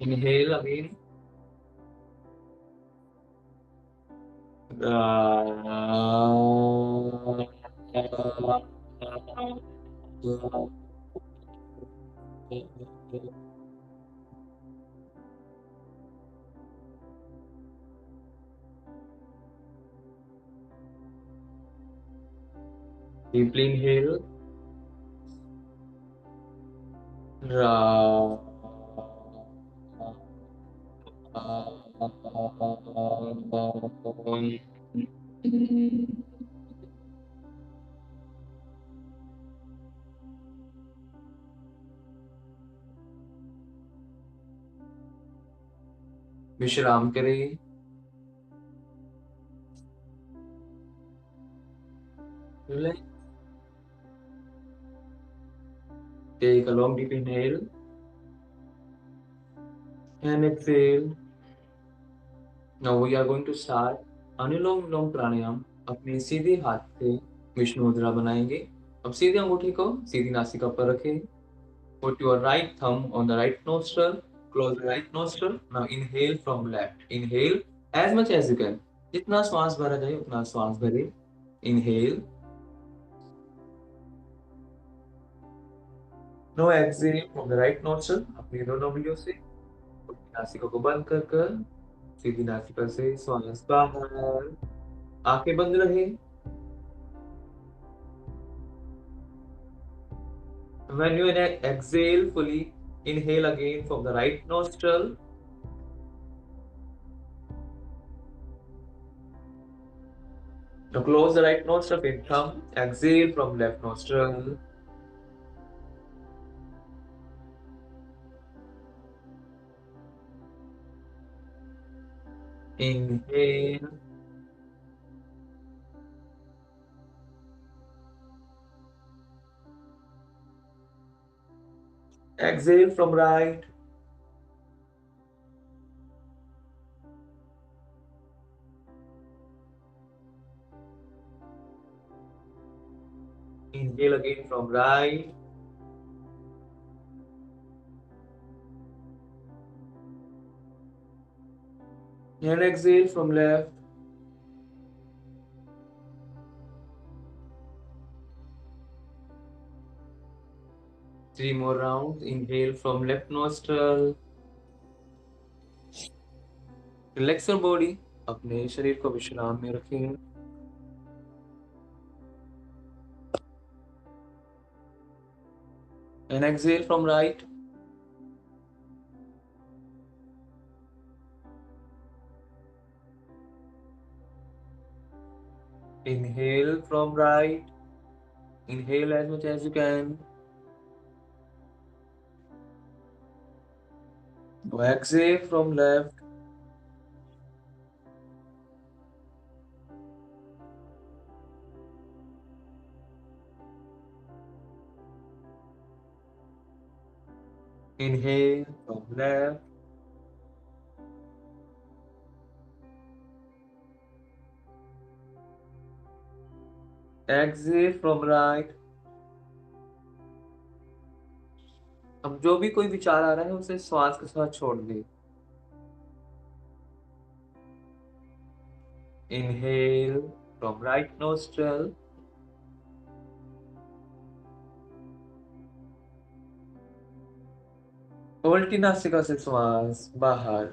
Inhale again. Deeply inhale. Ra. विश्राम करें. Relax. Take a long deep inhale and exhale. Now we are going to start अनुलोम विलोम प्राणायाम. अपने सीधे हाथ से विष्णु मुद्रा बनाएंगे. अब सीधे अंगूठी को सीधी नासिका पर रखें. Put your right thumb on the right nostril. Close the right nostril. Now inhale from left. Inhale as much as you can. जितना श्वास भरा जाए उतना श्वास भरे. Inhale. Now exhale from the right nostril. अपनी दोनों उंगलियों से नासिका को बंद कर कर सीधी नासिका से श्वास बाहर. आंखें बंद रहे. When you exhale fully, inhale again from the right nostril. Now close the right nostril with thumb. Exhale from left nostril. Inhale. Exhale from right. Inhale again from right. And exhale from left. Three more rounds. Inhale from left nostril. Relax your body. अपने शरीर को विश्राम में रखें. And exhale from right. Inhale from right. Inhale as much as you can. Now exhale from left. Inhale from left. Exhale from right. अब जो भी कोई विचार आ रहा है उसे श्वास के साथ छोड़ दे. Inhale from right nostril. उल्टी नासिका से श्वास बाहर।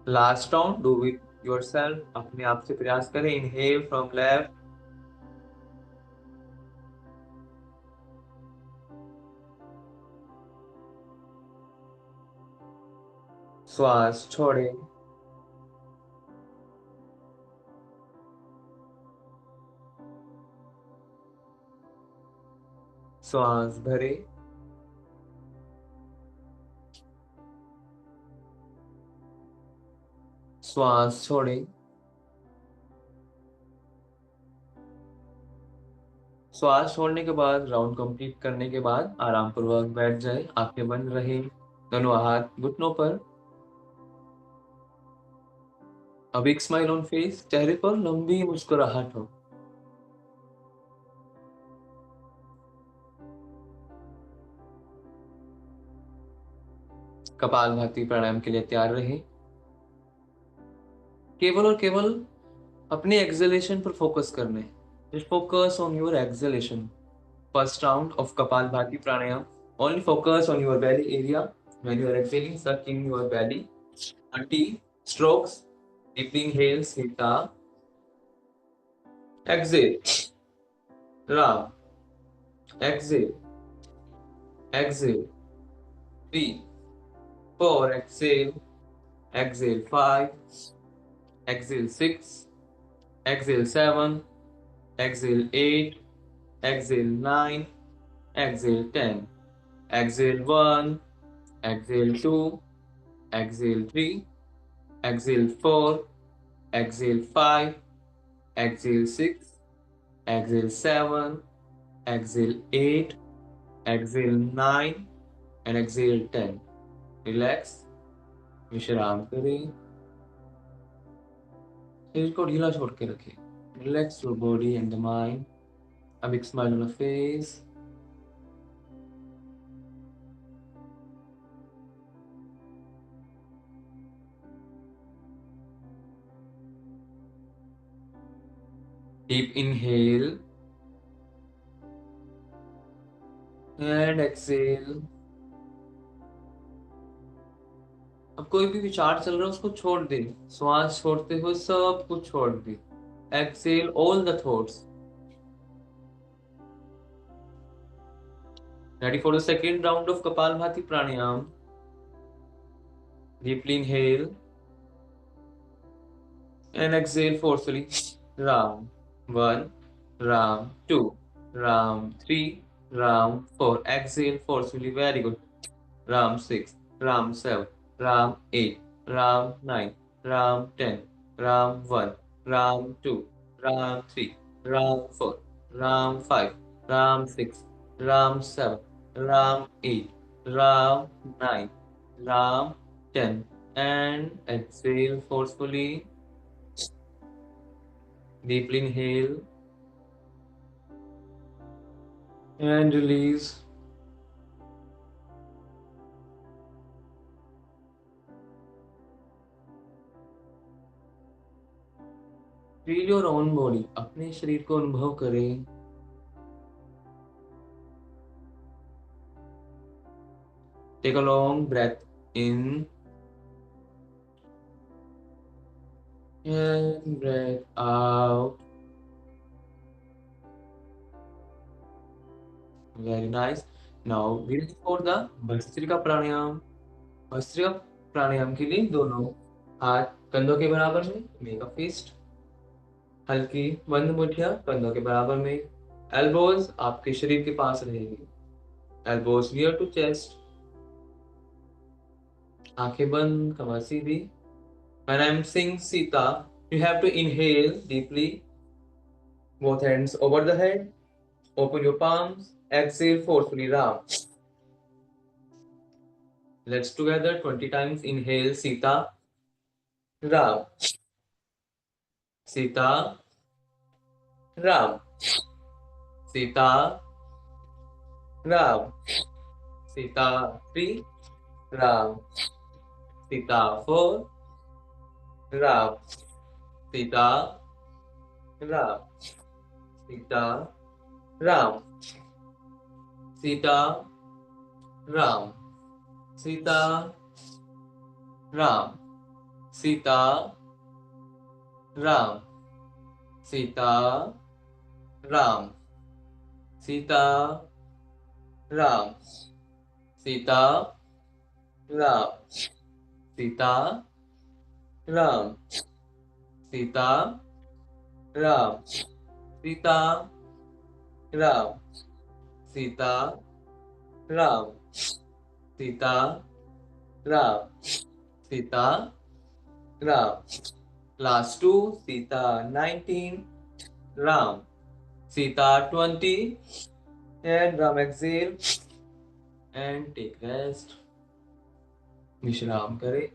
Last round do with yourself, अपने आप से प्रयास करें। इनहेल फ्रॉम लेफ्ट, श्वास छोड़े, श्वास भरे, श्वास छोड़े, श्वास छोड़ने के बाद राउंड कंप्लीट करने के बाद आराम पूर्वक बैठ जाए, आंखें बंद रहे, दोनों हाथ घुटनों पर। अब एक स्माइल ऑन फेस, चेहरे पर लंबी मुस्कुराहट हो। कपालभाति प्राणायाम के लिए तैयार रहे। केवल और केवल अपने एक्सलेशन पर फोकस करने। Just focus on your exhalation. First round of Kapalbhati Pranayam. Only focus on your belly area. When you are exhaling, suck in your belly. 20 strokes. Deeply inhale, Sita. Exhale. Ram. Exhale. Exhale. 3, 4. Exhale. Exhale. 5. Exhale. 6. Exhale. 7. Exhale. 8. Exhale. 9. Exhale. 10. Exhale. 1. Exhale. 2. Exhale 3, exhale 4, exhale 5, exhale 6, exhale 7, exhale 8, exhale 9 and exhale 10. Relax, विश्राम करें, शरीर को ढीला छोड़ के रखें. Relax your body and the mind. A big smile on the face. Deep inhale and exhale. अब कोई भी विचार चल रहा है उसको छोड़ दे, श्वास छोड़ते हुए सब कुछ छोड़ दे. Exhale all the thoughts. Ready for the second round of Kapalbhati Pranayam. Deeply inhale and exhale forcefully. Round 1, round 2, round 3, round 4. Exhale forcefully. Very good. Round 6, round 7, round 8, round 9, round 10, round 1, round 2, round 3, round 4, round 5, round 6, round 7, round 8, round 9, round 10, and exhale forcefully. Deeply inhale and release. Feel your own body. अपने शरीर को अनुभव करें. Take a long breath in and breath out. Very nice. Now we ready for the Bhastrika Pranayam. Bhastrika Pranayam के लिए दोनों हाथ कंधों के बराबर में, make a fist. हल्की बंद मुठ्ठियां कंधों के बराबर में. Elbows आपके शरीर के पास रहेंगी. Elbows near to chest. आंखें बंद, कमर सीधी. When I'm saying Sita, you have to inhale deeply. Both hands over the head. Open your palms. Exhale forcefully. Ram. Let's together 20 times. Inhale Sita. Ram. Sita. Ram. Sita. Ram. Sita 3. Ram. Sita 4. Ram. Sita Ram, Sita, Ram, Sita, Ram, Sita, Ram, Sita, Ram, Sita, Ram, Sita, Ram, Sita, Ram, Sita, Ram, Sita, Ram, Sita, Ram, Sita, Ram, Sita, Ram, Sita, Ram. Last two, Sita 19, Ram, Sita 20, and Ram exhale and take rest. विश्राम करें.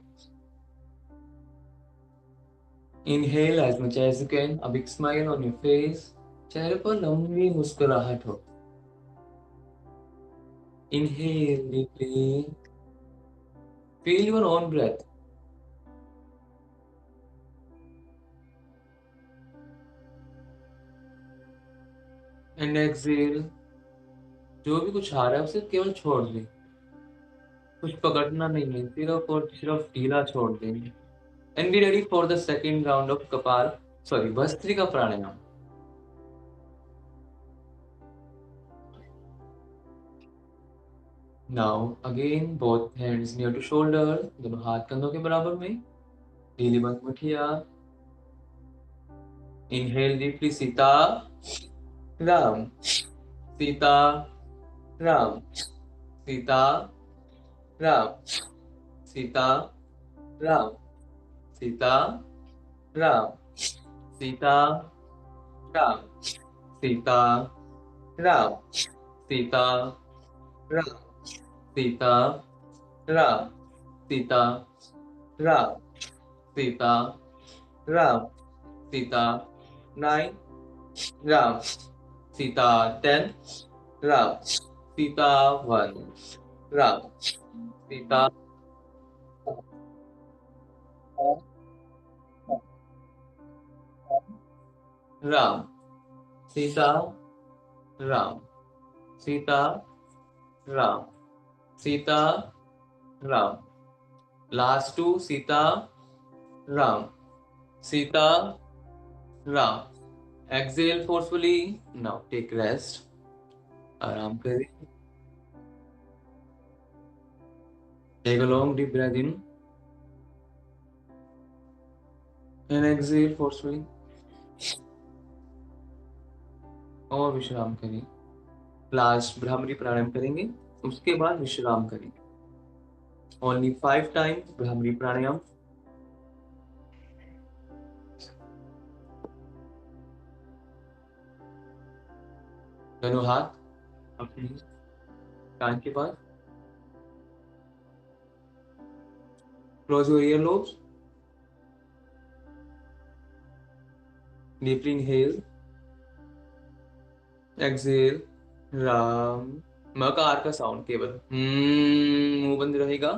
Inhale as much as you can. A big smile on your face. चेहरे पर लंबी मुस्कुराहट हो. Inhale deeply. Feel your own breath. And exhale. जो भी कुछ आ रहा है उसे केवल छोड़ दें. कुछ पकड़ना नहीं है, सिर्फ और सिर्फ ढीला छोड़ देंगे. And be ready for the second round of Bhastrika Pranayam. Now again both hands near to shoulder, दोनों हाथ कंधों के बराबर में. ढीली बंद मुठिया. Inhale deeply, Sita, Ram, Sita, Ram, Sita, Ram, Sita, Ram, Sita, Ram, Sita, Ram, Sita, Ram, Sita, Ram, Sita, Ram, Sita, Ram, Sita, Ram, Sita 9, Ram, Sita 10, Ram, Sita 1, Ram, Sita, Ram, Sita, Ram, Sita, Ram, Sita, Ram. Last two, Sita, Ram, Sita, Ram. Exhale forcefully. Now take rest. आराम करें. Take a long deep breath in and exhale forcefully. और विश्राम करें. Last bhramari प्राणायाम करेंगे, उसके बाद विश्राम करेंगे. Only 5 times भ्रामरी प्राणायाम. दोनों हाथ अपने कान के पास. Close your earlobes. Deeply inhale. Exhale. Ram. मकार का साउंड केवल. मुंह बंद रहेगा.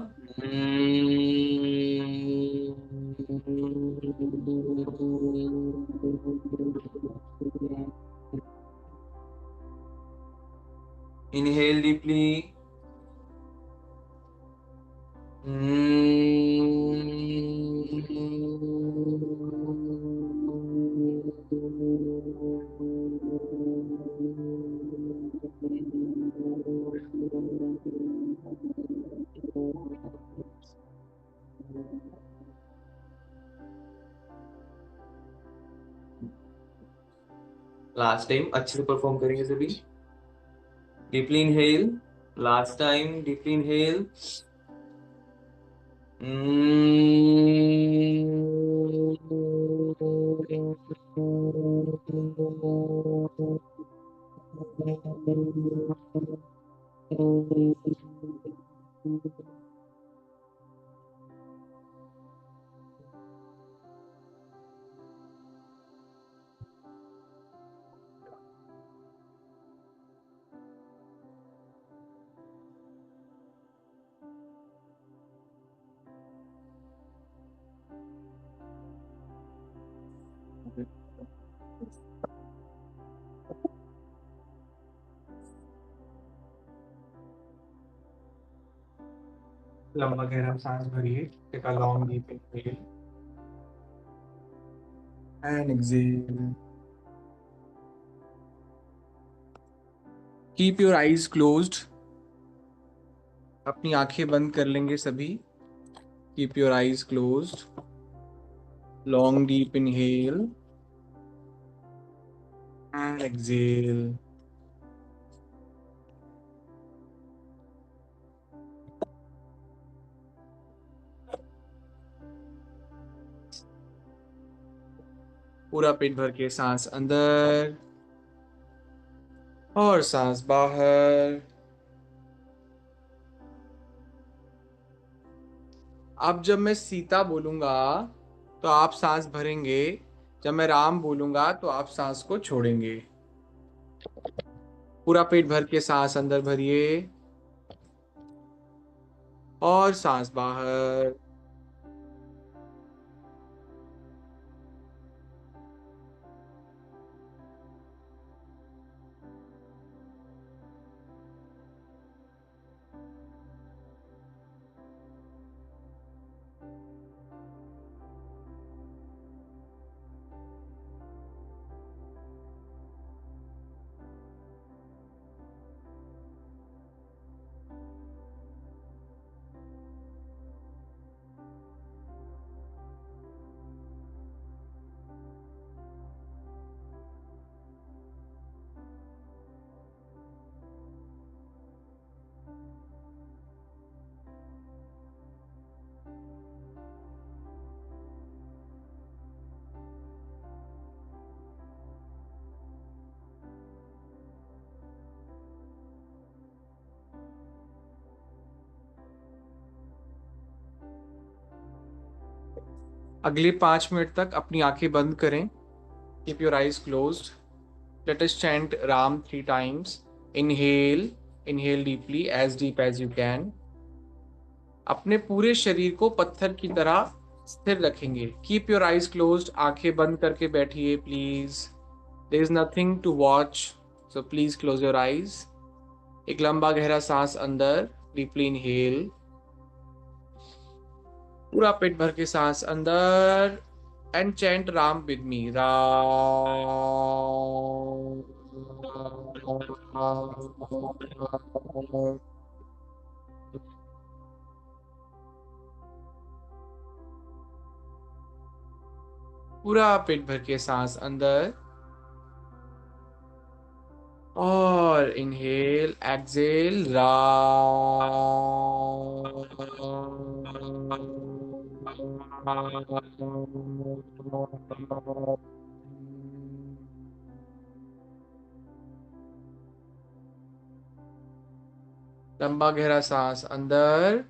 Inhale deeply. लास्ट टाइम अच्छे से परफॉर्म करेंगे सभी. Deeply inhale. Last time deeply inhale. लंबा गहरा सांस भरिए, take a long deep inhale and exhale. Keep your eyes closed, अपनी आंखें बंद कर लेंगे सभी। Keep your eyes closed, long deep inhale and exhale. पूरा पेट भर के सांस अंदर और सांस बाहर। अब जब मैं सीता बोलूंगा तो आप सांस भरेंगे, जब मैं राम बोलूंगा तो आप सांस को छोड़ेंगे। पूरा पेट भर के सांस अंदर भरिए और सांस बाहर। अगले 5 मिनट तक अपनी आंखें बंद करें। Keep your eyes closed. Let us chant Ram 3 times। Inhale, inhale deeply, as deep as you can. अपने पूरे शरीर को पत्थर की तरह स्थिर रखेंगे। कीप योर आईज क्लोज्ड, आंखें बंद करके बैठिए please. There is nothing to watch, so please close your eyes. एक लंबा गहरा सांस अंदर, डीपली इनहेल। पूरा पेट भर के सांस अंदर and chant Ram with me. Ram. पूरा पेट भर के सांस अंदर और इनहेल, एक्सहेल, लंबा गहरा सांस अंदर,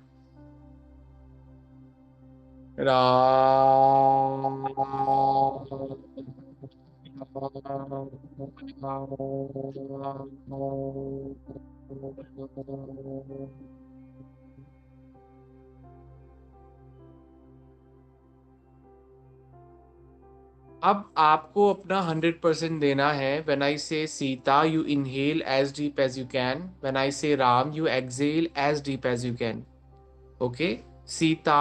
अब आपको अपना 100% देना है। When I say Sita, you inhale as deep as you can. When I say Ram, you exhale as deep as you can. Okay? Sita,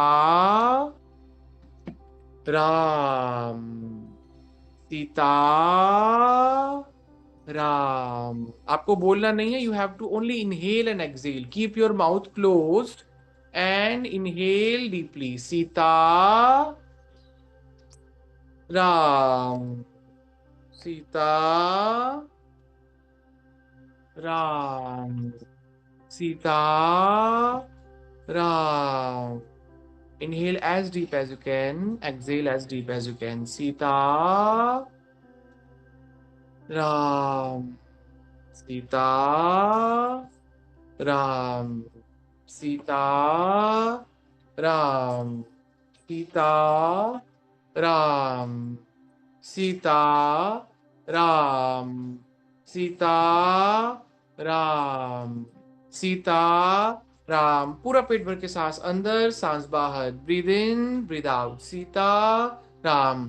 Ram, Sita, Ram. आपको बोलना नहीं है, you have to only inhale and exhale. Keep your mouth closed and inhale deeply. Sita, Ram, Sita, Ram, Sita, Ram. Inhale as deep as you can, exhale as deep as you can. Sita, Ram, Sita, Ram, Sita, Ram, Sita, Ram, Sita, Ram, Sita, Ram, Sita, Ram. पूरा पेट भर के सांस अंदर, सांस बाहर। Breathe in, breathe out. Sita, Ram,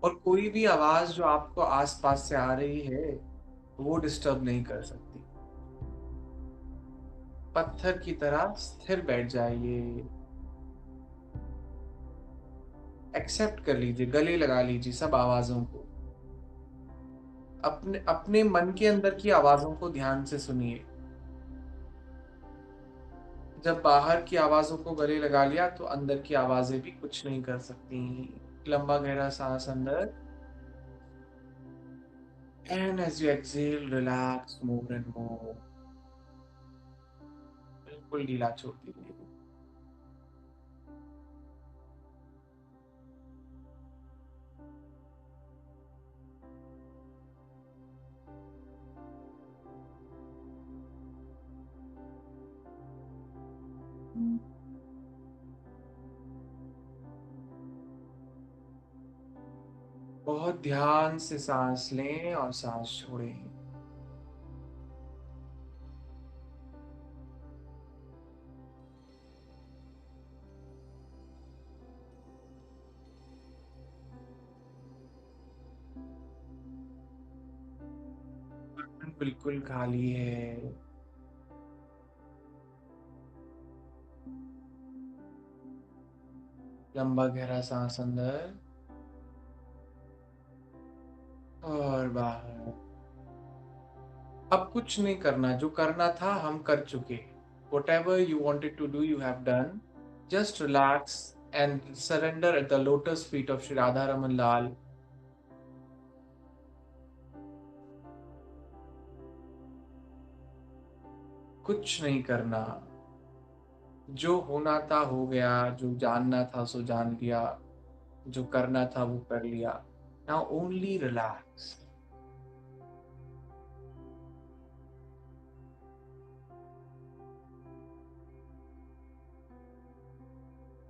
और कोई भी आवाज जो आपको आसपास से आ रही है वो डिस्टर्ब नहीं कर सकती। पत्थर की तरह स्थिर बैठ जाइए, एक्सेप्ट कर लीजिए, गले लगा लीजिए सब आवाजों को। अपने अपने मन के अंदर की आवाजों को ध्यान से सुनिए। जब बाहर की आवाजों को गले लगा लिया तो अंदर की आवाजें भी कुछ नहीं कर सकती। लंबा गहरा सांस अंदर, and as you exhale relax more and more। बिल्कुल ढीला छोड़ दीजिए। बहुत ध्यान से सांस लें और सांस छोड़ें। बिल्कुल खाली है। लंबा गहरा सांस अंदर और बाहर। अब कुछ नहीं करना, जो करना था हम कर चुके। Whatever you wanted to do, you have done. Just relax and surrender at the lotus feet of Shri Radha Raman Lal. कुछ नहीं करना, जो होना था हो गया, जो जानना था सो जान लिया, जो करना था वो कर लिया। Now only relax.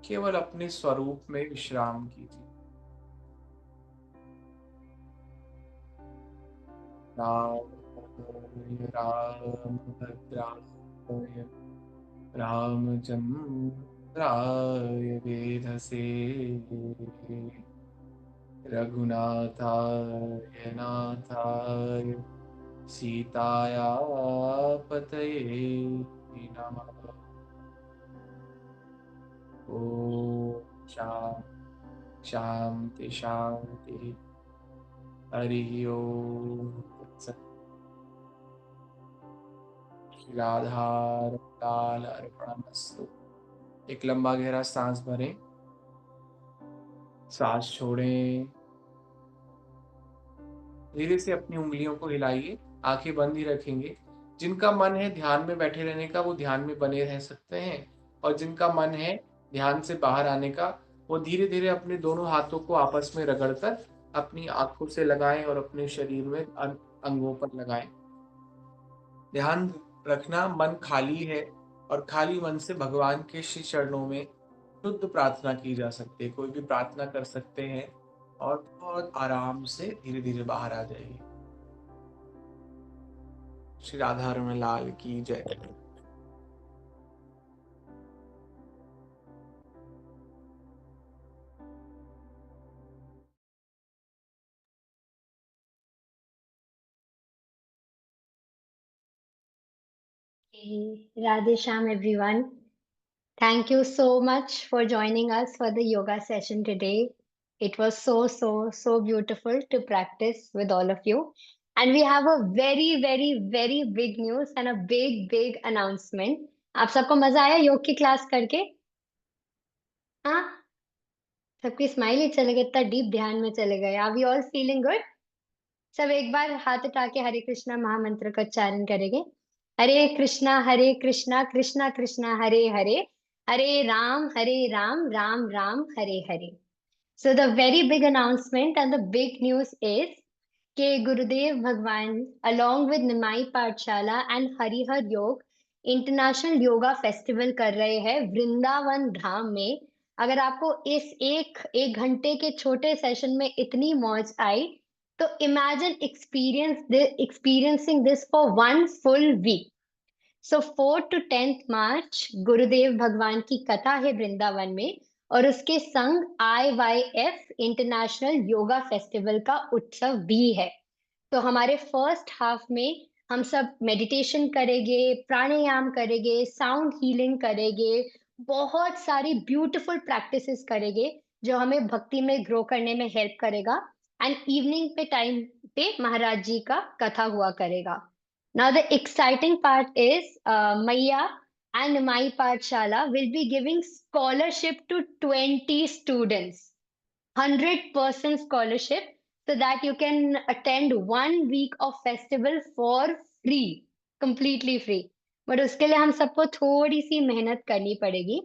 केवल अपने स्वरूप में विश्राम कीजिए। राम राम भद्राय रामचंद्राय वेधसे रघुनाथाय नाथाय सीताया पतये नमः। ओम शांति शांति। हरि ओम तत्सत्। श्री राधा लाल अर्पणमस्तु। एक लंबा गहरा सांस भरें, सांस छोड़ें। धीरे से अपनी उंगलियों को हिलाइए, आंखें बंद ही रखेंगे। जिनका मन है ध्यान में बैठे रहने का वो ध्यान में बने रह सकते हैं, और जिनका मन है ध्यान से बाहर आने का वो धीरे धीरे अपने दोनों हाथों को आपस में रगड़कर अपनी आंखों से लगाएं और अपने शरीर में अंगों पर लगाएं। ध्यान रखना मन खाली है और खाली मन से भगवान के श्री चरणों में शुद्ध प्रार्थना की जा सकती है। कोई भी प्रार्थना कर सकते हैं और बहुत आराम से धीरे धीरे बाहर आ जाइए। श्री राधा रमण लाल की जय। Radhe Shyam, everyone. Thank you so much for joining us for the yoga session today. It was so beautiful to practice with all of you. And we have a very big news and a big announcement. आप सबको मजा आया योग की class करके? हाँ, सबकी smile ही चले गए, इतना डीप ध्यान में चले गए। Are we all feeling good? सब एक बार हाथ उठा के हरे कृष्णा महामंत्र का उच्चारण करेंगे। हरे कृष्णा कृष्णा कृष्णा हरे हरे, हरे Ram Ram Ram Hare Hare. So the very big announcement and the big news is कि गुरुदेव भगवान along with निमाई पाठशाला and हरिहर योग इंटरनेशनल योगा फेस्टिवल कर रहे हैं वृंदावन धाम में। अगर आपको इस एक घंटे के छोटे सेशन में इतनी मौज आई तो imagine experiencing this for one full week. So 4 to 10th March गुरुदेव भगवान की कथा है वृंदावन में, और उसके संग IYF इंटरनेशनल योगा फेस्टिवल का उत्सव भी है। तो हमारे फर्स्ट हाफ में हम सब मेडिटेशन करेंगे, प्राणायाम करेंगे, साउंड हीलिंग करेंगे, बहुत सारी ब्यूटीफुल प्रैक्टिसेस करेंगे जो हमें भक्ति में ग्रो करने में हेल्प करेगा। एंड इवनिंग पे टाइम पे महाराज जी का कथा हुआ करेगा। Now the exciting part is मैया and my Pathshala will be giving scholarship to 20 students, 100% scholarship, so that you can attend 1 week of festival for free, completely free. But उसके लिए हम सबको थोड़ी सी मेहनत करनी पड़ेगी।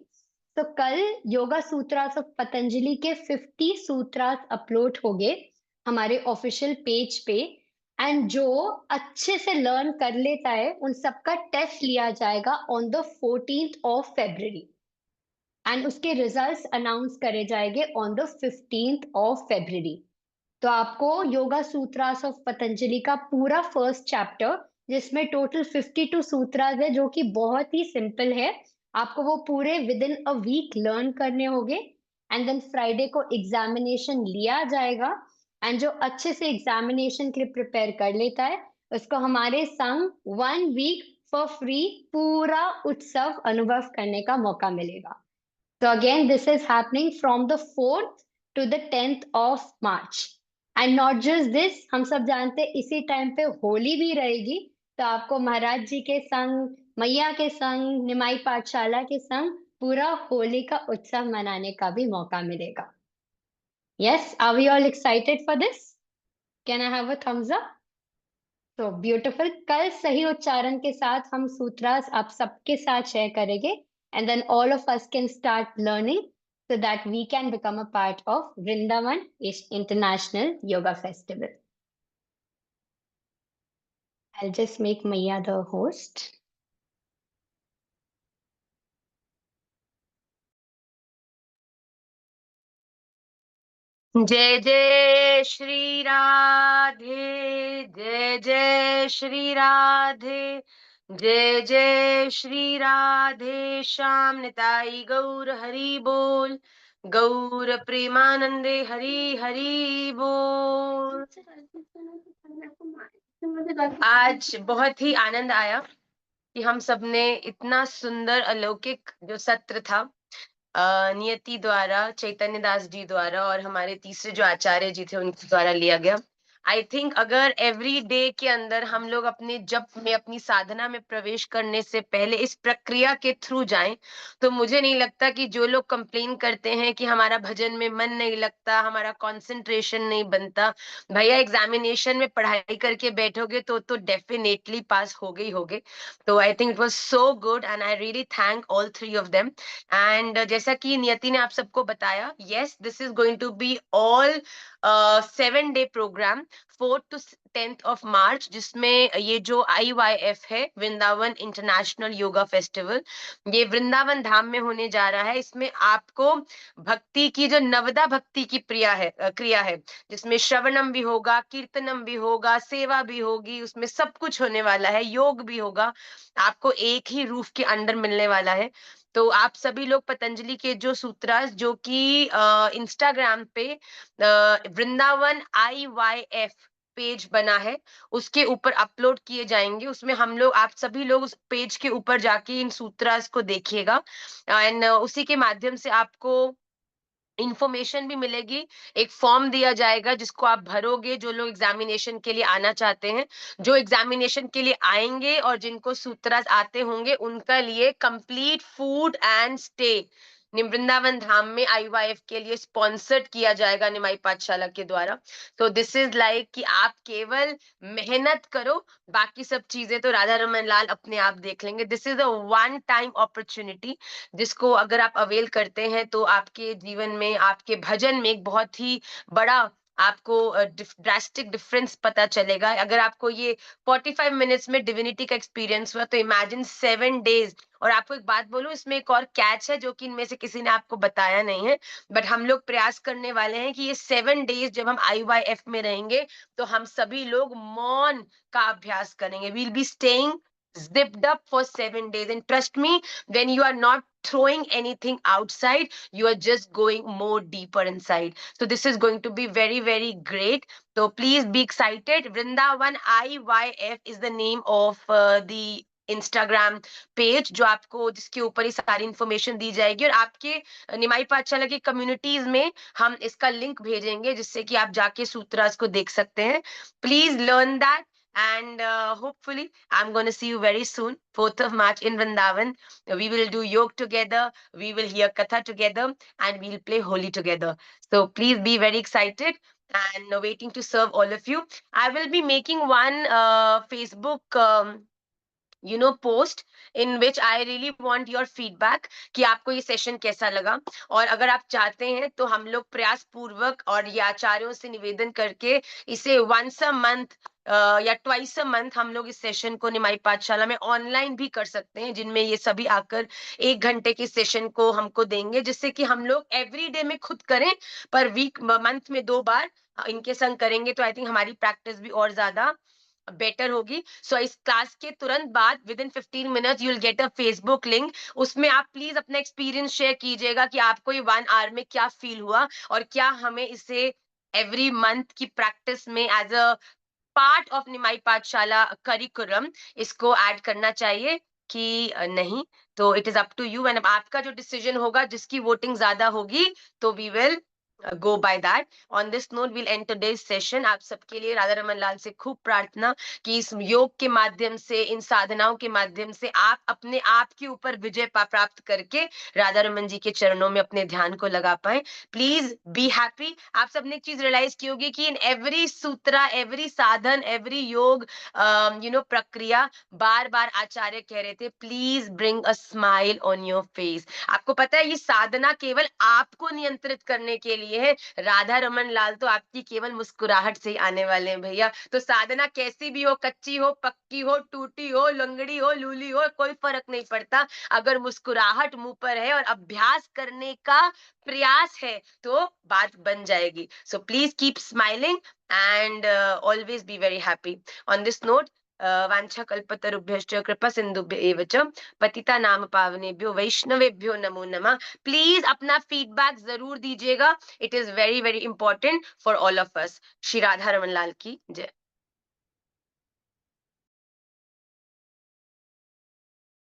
तो कल योगा सूत्रास ऑफ पतंजलि के 50 सूत्रास अपलोड होंगे हमारे ऑफिशियल पेज पे, एंड जो अच्छे से लर्न कर लेता है उन सबका टेस्ट लिया जाएगा on the 14th of February, and उसके रिजल्ट्स अनाउंस करे जाएंगे on the 15th of February। तो आपको योगा सूत्रास ऑफ पतंजलि का पूरा फर्स्ट चैप्टर, जिसमें टोटल 52 सूत्रास है, जो कि बहुत ही सिंपल है, आपको वो पूरे within a week learn करने होंगे। एंड देन फ्राइडे को एग्जामिनेशन लिया जाएगा, एंड जो अच्छे से एग्जामिनेशन के लिए प्रिपेयर कर लेता है उसको हमारे संग 1 week फॉर फ्री पूरा उत्सव अनुभव करने का मौका मिलेगा। तो again this is happening from the 4th to the 10th of March, and not just this, हम सब जानते हैं इसी टाइम पे होली भी रहेगी। तो आपको महाराज जी के संग, मैया के संग, निमाई पाठशाला के संग पूरा होली का उत्सव मनाने का भी मौका मिलेगा। Yes, are we all excited for this? Can I have a thumbs up? तो ब्यूटीफुल। कल सही उच्चारण के साथ हम सूत्रास आप सबके साथ शेयर करेंगे, and then all of us can start learning so that we can become a part of Vrindavan International Yoga Festival. I'll just make Maya the host. जय जय श्री राधे, जय जय श्री राधे, जय जय श्री राधे श्याम निताई गौर हरि बोल, गौर प्रेमानंदे हरि हरि बोल। आज बहुत ही आनंद आया कि हम सबने इतना सुंदर अलौकिक जो सत्र था नियति द्वारा, चैतन्य दास जी द्वारा और हमारे तीसरे जो आचार्य जी थे उनके द्वारा लिया गया। आई थिंक अगर एवरी डे के अंदर हम लोग अपने जप में, अपनी साधना में प्रवेश करने से पहले इस प्रक्रिया के थ्रू जाएं, तो मुझे नहीं लगता कि जो लोग कंप्लेन करते हैं कि हमारा भजन में मन नहीं लगता, हमारा कंसंट्रेशन नहीं बनता, भैया एग्जामिनेशन में पढ़ाई करके बैठोगे तो डेफिनेटली पास हो गई होगे। तो I think it was so good and I really thank all three of them. And जैसा कि नियति ने आप सबको बताया, yes this is going to be all 7-day program 4th to 10th of March, जिसमें ये जो IYF है, वृंदावन इंटरनेशनल योगा फेस्टिवल, ये वृंदावन धाम में होने जा रहा है। इसमें आपको भक्ति की जो नवदा भक्ति की क्रिया है, जिसमें श्रवणम भी होगा, कीर्तनम भी होगा, सेवा भी होगी, उसमें सब कुछ होने वाला है, योग भी होगा, आपको एक ही रूफ के अंडर मिलने वाला है। तो आप सभी लोग पतंजलि के जो सूत्रास, जो कि इंस्टाग्राम पे वृंदावन IYF पेज बना है, उसके ऊपर अपलोड किए जाएंगे। उसमें हम लोग, आप सभी लोग उस पेज के ऊपर जाके इन सूत्रास को देखिएगा, एंड उसी के माध्यम से आपको इंफॉर्मेशन भी मिलेगी। एक फॉर्म दिया जाएगा जिसको आप भरोगे, जो लोग एग्जामिनेशन के लिए आना चाहते हैं। जो एग्जामिनेशन के लिए आएंगे और जिनको सूत्रास आते होंगे, उनका लिए complete food and stay Vrindavan Dham में IYF के लिए स्पॉन्सर्ड किया जाएगा निमाई पाठशाला के द्वारा। तो दिस इज लाइक कि आप केवल मेहनत करो, बाकी सब चीजें तो राधा रमन लाल अपने आप देख लेंगे। This is a one time opportunity, जिसको अगर आप अवेल करते हैं तो आपके जीवन में, आपके भजन में एक बहुत ही बड़ा आपको ड्रास्टिक डिफरेंस पता चलेगा। अगर आपको ये 45 मिनट्स में डिविनिटी का एक्सपीरियंस हुआ, तो इमेजिन 7 days। और आपको एक बात बोलूं, इसमें एक और कैच है जो कि इनमें से किसी ने आपको बताया नहीं है, बट हम लोग प्रयास करने वाले हैं कि ये 7 days जब हम IYF में रहेंगे, तो हम सभी लोग मौन का अभ्यास करेंगे। We'll be staying zipped up for 7 days. And trust me, when you are not throwing anything outside, you are just going more deeper inside. So this is going to be very, very great. So please be excited. Vrindavan IYF is the name of the Instagram page, जो आपको जिसके ऊपर ही सारी information दी जाएगी, और आपके निमाई पाठशाला की कम्युनिटीज में हम इसका लिंक भेजेंगे, जिससे कि आप जाके सूत्रास को देख सकते हैं. Please learn that. And hopefully I'm going to see you very soon, 4th of March in Vrindavan. We will do yoga together, we will hear katha together, and we'll play Holi together. So please be very excited and waiting to serve all of you. I will be making one Facebook post in which I really want your feedback कि आपको ये session कैसा लगा. और अगर आप चाहते हैं तो हम लोग प्रयास पूर्वक और ये आचार्यों से निवेदन करके इसे once a month या twice a month हम लोग इस सेशन को निमाई पाठशाला में ऑनलाइन भी कर सकते हैं, जिनमें ये सभी आकर 1 घंटे के सेशन को हमको देंगे, जिससे कि हम लोग एवरी डे में खुद करें, पर वीक मंथ में 2 बार इनके संग करेंगे, तो आई थिंक हमारी प्रैक्टिस भी और ज्यादा बेटर होगी. सो इस क्लास के तुरंत बाद with in 15 minutes you will get a Facebook link. उसमें आप प्लीज अपना एक्सपीरियंस शेयर कीजिएगा कि आपको ये 1 आवर में क्या फील हुआ, और क्या हमें इसे एवरी मंथ की प्रैक्टिस में as a part of Nimai Pathshala curriculum इसको ऐड करना चाहिए कि नहीं. तो it is up to you, and आपका जो डिसीजन होगा, जिसकी वोटिंग ज्यादा होगी, तो we will go by that. On this note, we'll end today's session. आप सबके लिए राधा रमन लाल से खूब प्रार्थना कि इस योग के माध्यम से, इन साधनाओं के माध्यम से आप अपने आप के ऊपर विजय प्राप्त करके राधा रमन जी के चरणों में अपने ध्यान को लगा पाए. Please be happy. आप सबने एक चीज रियलाइज की होगी कि इन एवरी सूत्रा, एवरी साधन, एवरी योग प्रक्रिया, बार बार आचार्य कह रहे थे, please bring a smile on your face. आपको पता है ये साधना केवल आपको नियंत्रित करने के लिए है. राधा रमन लाल तो आपकी केवल मुस्कुराहट से ही आने वाले हैं भैया. तो साधना कैसी भी हो, कच्ची हो, पक्की हो, टूटी हो, लंगड़ी हो, लूली हो, कोई फर्क नहीं पड़ता. अगर मुस्कुराहट मुंह पर है और अभ्यास करने का प्रयास है, तो बात बन जाएगी. So please keep smiling and always be very happy. On this note, वांछा कल्पतरुभ्यश्च कृपा सिंधुभ्य एव च पतिता नाम पावनेभ्यो वैष्णवेभ्यो नमो नमः. प्लीज अपना फीडबैक जरूर दीजिएगा. It is very very important for all of us. Shri Radha Raman Lal की जय.